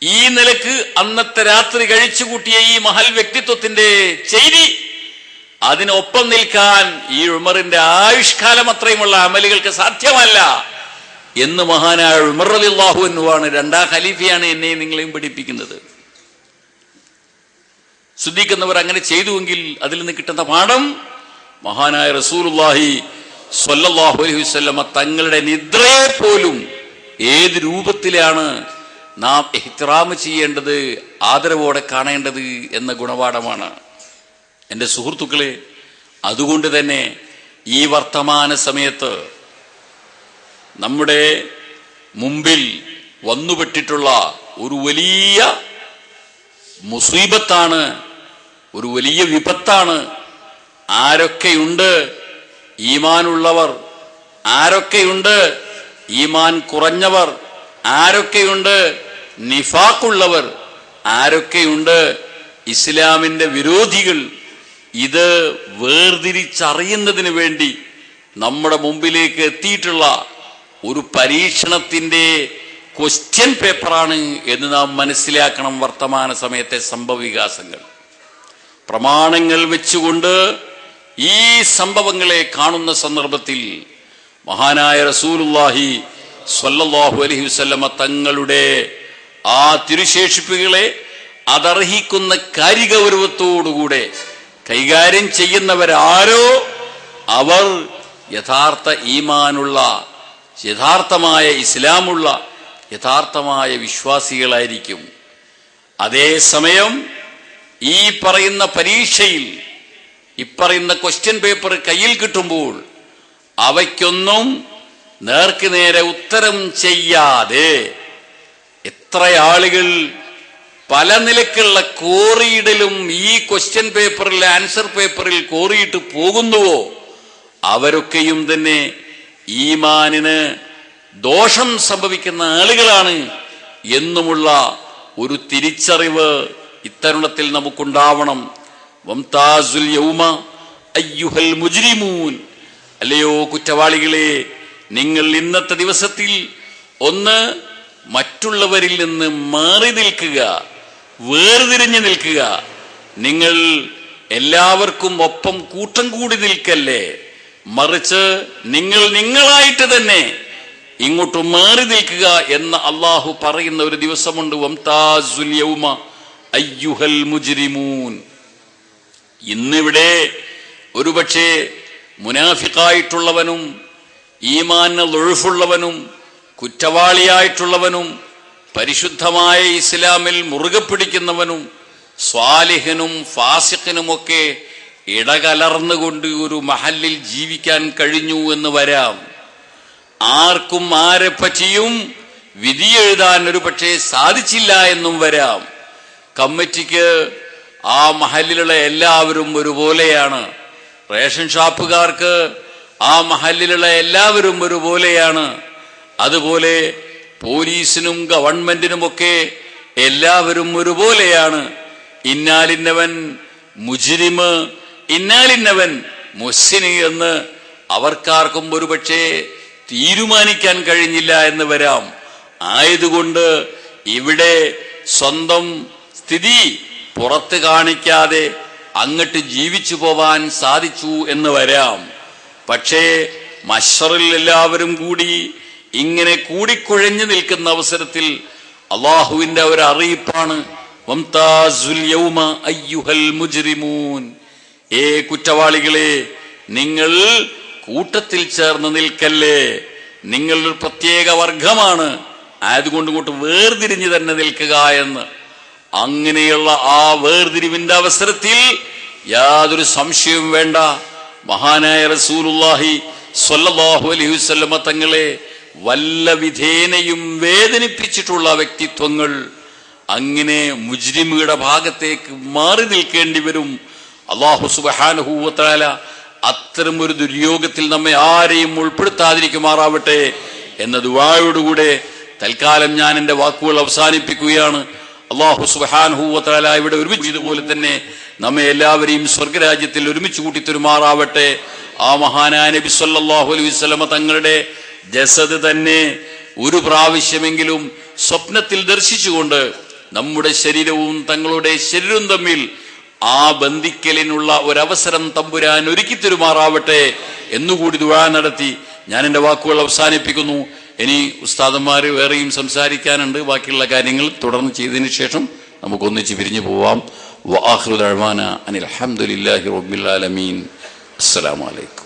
ഈ നിലക്ക് അന്നത്തെ രാത്രി കഴിച്ചുകൂട്ടിയ ഈ മഹൽ വ്യക്തിത്വത്തിന്റെ ചെയ്തി, അതിനൊപ്പം നിൽക്കാൻ ഈ ഉമറിന്റെ ആയുഷ്കാലം അത്രയുമുള്ള അമലുകൾക്ക് സാധ്യമല്ല എന്ന് മഹാനായ ഉമർ റളിയല്ലാഹു അൻഹുവാണ്, 2ാം ഖലീഫയാണ് എന്നെയും നിങ്ങളെയും പഠിപ്പിക്കുന്നത്. സിദ്ദീഖ് എന്നവർ അങ്ങനെ ചെയ്തുവെങ്കിൽ അതിൽ നിന്ന് കിട്ടുന്ന പാഠം, മഹാനായ റസൂലുള്ളാഹി സ്വല്ലല്ലാഹു അലൈഹി വസല്ലമ തങ്ങളുടെ നിദ്രയെ പോലും ഏത് രൂപത്തിലാണ് നാം ഇഹ്തിറാം ചെയ്യേണ്ടത്, ആദരവോടെ കാണേണ്ടത് എന്ന ഗുണപാഠമാണ്. എൻ്റെ സുഹൃത്തുക്കളെ, അതുകൊണ്ട് തന്നെ ഈ വർത്തമാന സമയത്ത് നമ്മുടെ മുമ്പിൽ വന്നുപെട്ടിട്ടുള്ള ഒരു വലിയ മുസീബത്താണ്, ഒരു വലിയ വിപത്താണ്. ആരൊക്കെയുണ്ട് ഈമാനുള്ളവർ, ആരൊക്കെയുണ്ട് ഈമാൻ കുറഞ്ഞവർ, ആരൊക്കെയുണ്ട് നിഫാഖുള്ളവർ, ആരൊക്കെയുണ്ട് ഇസ്ലാമിന്റെ വിരോധികൾ, ഇത് വേർതിരിച്ചറിയുന്നതിന് വേണ്ടി നമ്മുടെ മുമ്പിലേക്ക് എത്തിയിട്ടുള്ള ഒരു പരീക്ഷണത്തിന്റെ ക്വസ്റ്റ്യൻ പേപ്പറാണ് എന്ന് നാം മനസ്സിലാക്കണം. വർത്തമാന സമയത്തെ സംഭവവികാസങ്ങൾ പ്രമാണങ്ങൾ വെച്ചുകൊണ്ട് ഈ സംഭവങ്ങളെ കാണുന്ന സന്ദർഭത്തിൽ മഹാനായ റസൂലുള്ളാഹി സ്വല്ലല്ലാഹു അലൈഹി വസല്ലമ തങ്ങളുടെ ആ തിരുശേഷിപ്പുകളെ അതർഹിക്കുന്ന കാര്യഗൗരവത്തോടുകൂടെ കൈകാര്യം ചെയ്യുന്നവരാരോ അവർ യഥാർത്ഥ ഈമാനുള്ള, യഥാർത്ഥമായ ഇസ്ലാമുള്ള, യഥാർത്ഥമായ വിശ്വാസികളായിരിക്കും. അതേസമയം ഈ പറയുന്ന പരീക്ഷയിൽ ഇപ്പറയുന്ന ക്വസ്റ്റ്യൻ പേപ്പർ കയ്യിൽ കിട്ടുമ്പോൾ അവയ്ക്കൊന്നും നേർക്ക് നേരെ ഉത്തരം ചെയ്യാതെ എത്ര ആളുകൾ പല നിലക്കുള്ള കോറിയിടലും ഈ ക്വസ്റ്റ്യൻ പേപ്പറിൽ, ആൻസർ പേപ്പറിൽ കോറിയിട്ട് പോകുന്നുവോ അവരൊക്കെയും തന്നെ ഈമാനിന് ദോഷം സംഭവിക്കുന്ന ആളുകളാണ് എന്നുമുള്ള ഒരു തിരിച്ചറിവ് ഇത്തരുണത്തിൽ നമുക്കുണ്ടാവണം. വംതാസുൽ യൗമ അയ്യുഹൽ മുജ്രിമൂൻ, അല്ലയോ കുറ്റവാളികളെ, നിങ്ങൾ ഇന്നത്തെ ദിവസത്തിൽ ഒന്ന് മറ്റുള്ളവരിൽ നിന്ന് മാറി നിൽക്കുക, വേർതിരിഞ്ഞു നിൽക്കുക. നിങ്ങൾ എല്ലാവർക്കും ഒപ്പം കൂട്ടം കൂടി നിൽക്കല്ലേ, മറിച്ച് നിങ്ങൾ നിങ്ങളായിട്ട് തന്നെ ഇങ്ങോട്ട് മാറി നിൽക്കുക എന്ന് അള്ളാഹു പറയുന്ന ഒരു ദിവസമുണ്ട്. വംതാസുൽ യൗമ അയ്യുഹൽ മുജ്രിമൂൻ. ഇന്നിവിടെ ഒരുപക്ഷെ മുനാഫിഖായിട്ടുള്ളവനും ഈമാന് ളുഴുഫുള്ളവനും കുറ്റവാളിയായിട്ടുള്ളവനും പരിശുദ്ധമായ ഇസ്ലാമിൽ മുറുകെ പിടിക്കുന്നവനും സ്വാലിഹനും ഫാസിഖിനുമൊക്കെ ഇടകലർന്നുകൊണ്ട് ഒരു മഹല്ലിൽ ജീവിക്കാൻ കഴിഞ്ഞു എന്ന് വരാം. ആർക്കും ആരെ പറ്റിയും വിധി എഴുതാൻ ഒരു പക്ഷേ സാധിച്ചില്ല എന്നും വരാം. കമ്മിറ്റിക്ക് ആ മഹല്ലിലുള്ള എല്ലാവരും ഒരുപോലെയാണ്. റേഷൻ ഷാപ്പുകാർക്ക് ആ മഹല്ലിലുള്ള എല്ലാവരും ഒരുപോലെയാണ്. അതുപോലെ പോലീസിനും ഗവൺമെന്റിനുമൊക്കെ എല്ലാവരും ഒരുപോലെയാണ്. ഇന്നാലിന്നവൻ മുജ്രിമ്, ഇന്നാലിന്നവൻ മുഹ്സിന് എന്ന് അവർക്കാർക്കും ഒരുപക്ഷെ തീരുമാനിക്കാൻ കഴിഞ്ഞില്ല എന്ന് വരാം. ആയതുകൊണ്ട് ഇവിടെ സ്വന്തം സ്ഥിതി പുറത്ത് കാണിക്കാതെ അങ്ങട്ട് ജീവിച്ചു പോവാൻ സാധിച്ചു എന്ന് വരാം. പക്ഷേ മശ്റിൽ എല്ലാവരും കൂടി ഇങ്ങനെ കൂടിക്കുഴഞ്ഞു നിൽക്കുന്ന അവസരത്തിൽ അള്ളാഹുവിന്റെ ഒരു അറിയിപ്പാണ്, വംതാസുൽ യൗമ അയ്യുഹൽ മുജ്രിമൂൻ. ഏ കുറ്റവാളികളെ, നിങ്ങൾ കൂട്ടത്തിൽ ചേർന്ന് നിൽക്കല്ലേ, നിങ്ങൾ ഒരു പ്രത്യേക വർഗമാണ്, ആയതുകൊണ്ട് ഇങ്ങോട്ട് വേർതിരിഞ്ഞു തന്നെ നിൽക്കുക എന്ന്. അങ്ങനെയുള്ള ആ വേർതിരിവിന്റെ അവസരത്തിൽ യാതൊരു സംശയവും വേണ്ട, മഹാനായ റസൂലുള്ളാഹി സ്വല്ലല്ലാഹു അലൈഹി വസല്ലമ തങ്ങളെ വല്ല വിധേനയും വേദനിപ്പിച്ചിട്ടുള്ള വ്യക്തിത്വങ്ങൾ അങ്ങനെ മുജ്രിമുകളുടെ ഭാഗത്തേക്ക് മാറി നിൽക്കേണ്ടി വരും. അല്ലാഹു സുബ്ഹാനഹു വ തആല അത്തരം ഒരു ദുര്യോഗത്തിൽ നമ്മെ ആരെയും ഉൾപ്പെടുത്താതിരിക്കുമാറാവട്ടെ എന്ന ദുആയോടുകൂടെ തൽക്കാലം ഞാൻ എന്റെ വാക്കുകൾ അവസാനിപ്പിക്കുകയാണ്. അല്ലാഹു സുബ്ഹാനഹു വ തആല ഇവിടെ ഒരുമിച്ചതുപോലെ തന്നെ നമ്മെ എല്ലാവരെയും സ്വർഗരാജ്യത്തിൽ ഒരുമിച്ച് കൂട്ടിത്തരുമാറാവട്ടെ. ആ മഹാനായ നബി സല്ലല്ലാഹു അലൈഹി വസല്ലമ തങ്ങളുടെ ജസദ് തന്നെ ഒരു പ്രാവശ്യമെങ്കിലും സ്വപ്നത്തിൽ ദർശിച്ചുകൊണ്ട് നമ്മുടെ ശരീരവും തങ്ങളുടെ ശരീരവും തമ്മിൽ ആ ബന്ധിക്കലിനുള്ള ഒരവസരം തമ്പുരാൻ ഒരുക്കി തരുമാറാവട്ടെ എന്നുകൂടി ദുആ നടത്തി ഞാൻ എന്റെ വാക്കുകൾ അവസാനിപ്പിക്കുന്നു. ഇനി ഉസ്താദന്മാര് വേറെയും സംസാരിക്കാനുണ്ട്. ബാക്കിയുള്ള കാര്യങ്ങൾ തുടർന്ന് ചെയ്തതിനു ശേഷം നമുക്കൊന്നിച്ച് പിരിഞ്ഞു പോവാം. വആഖിറു ദഅ്വാനാ അനിൽ ഹംദുലില്ലാഹി റബ്ബിൽ ആലമീൻ. അസ്സലാമു അലൈക്കും.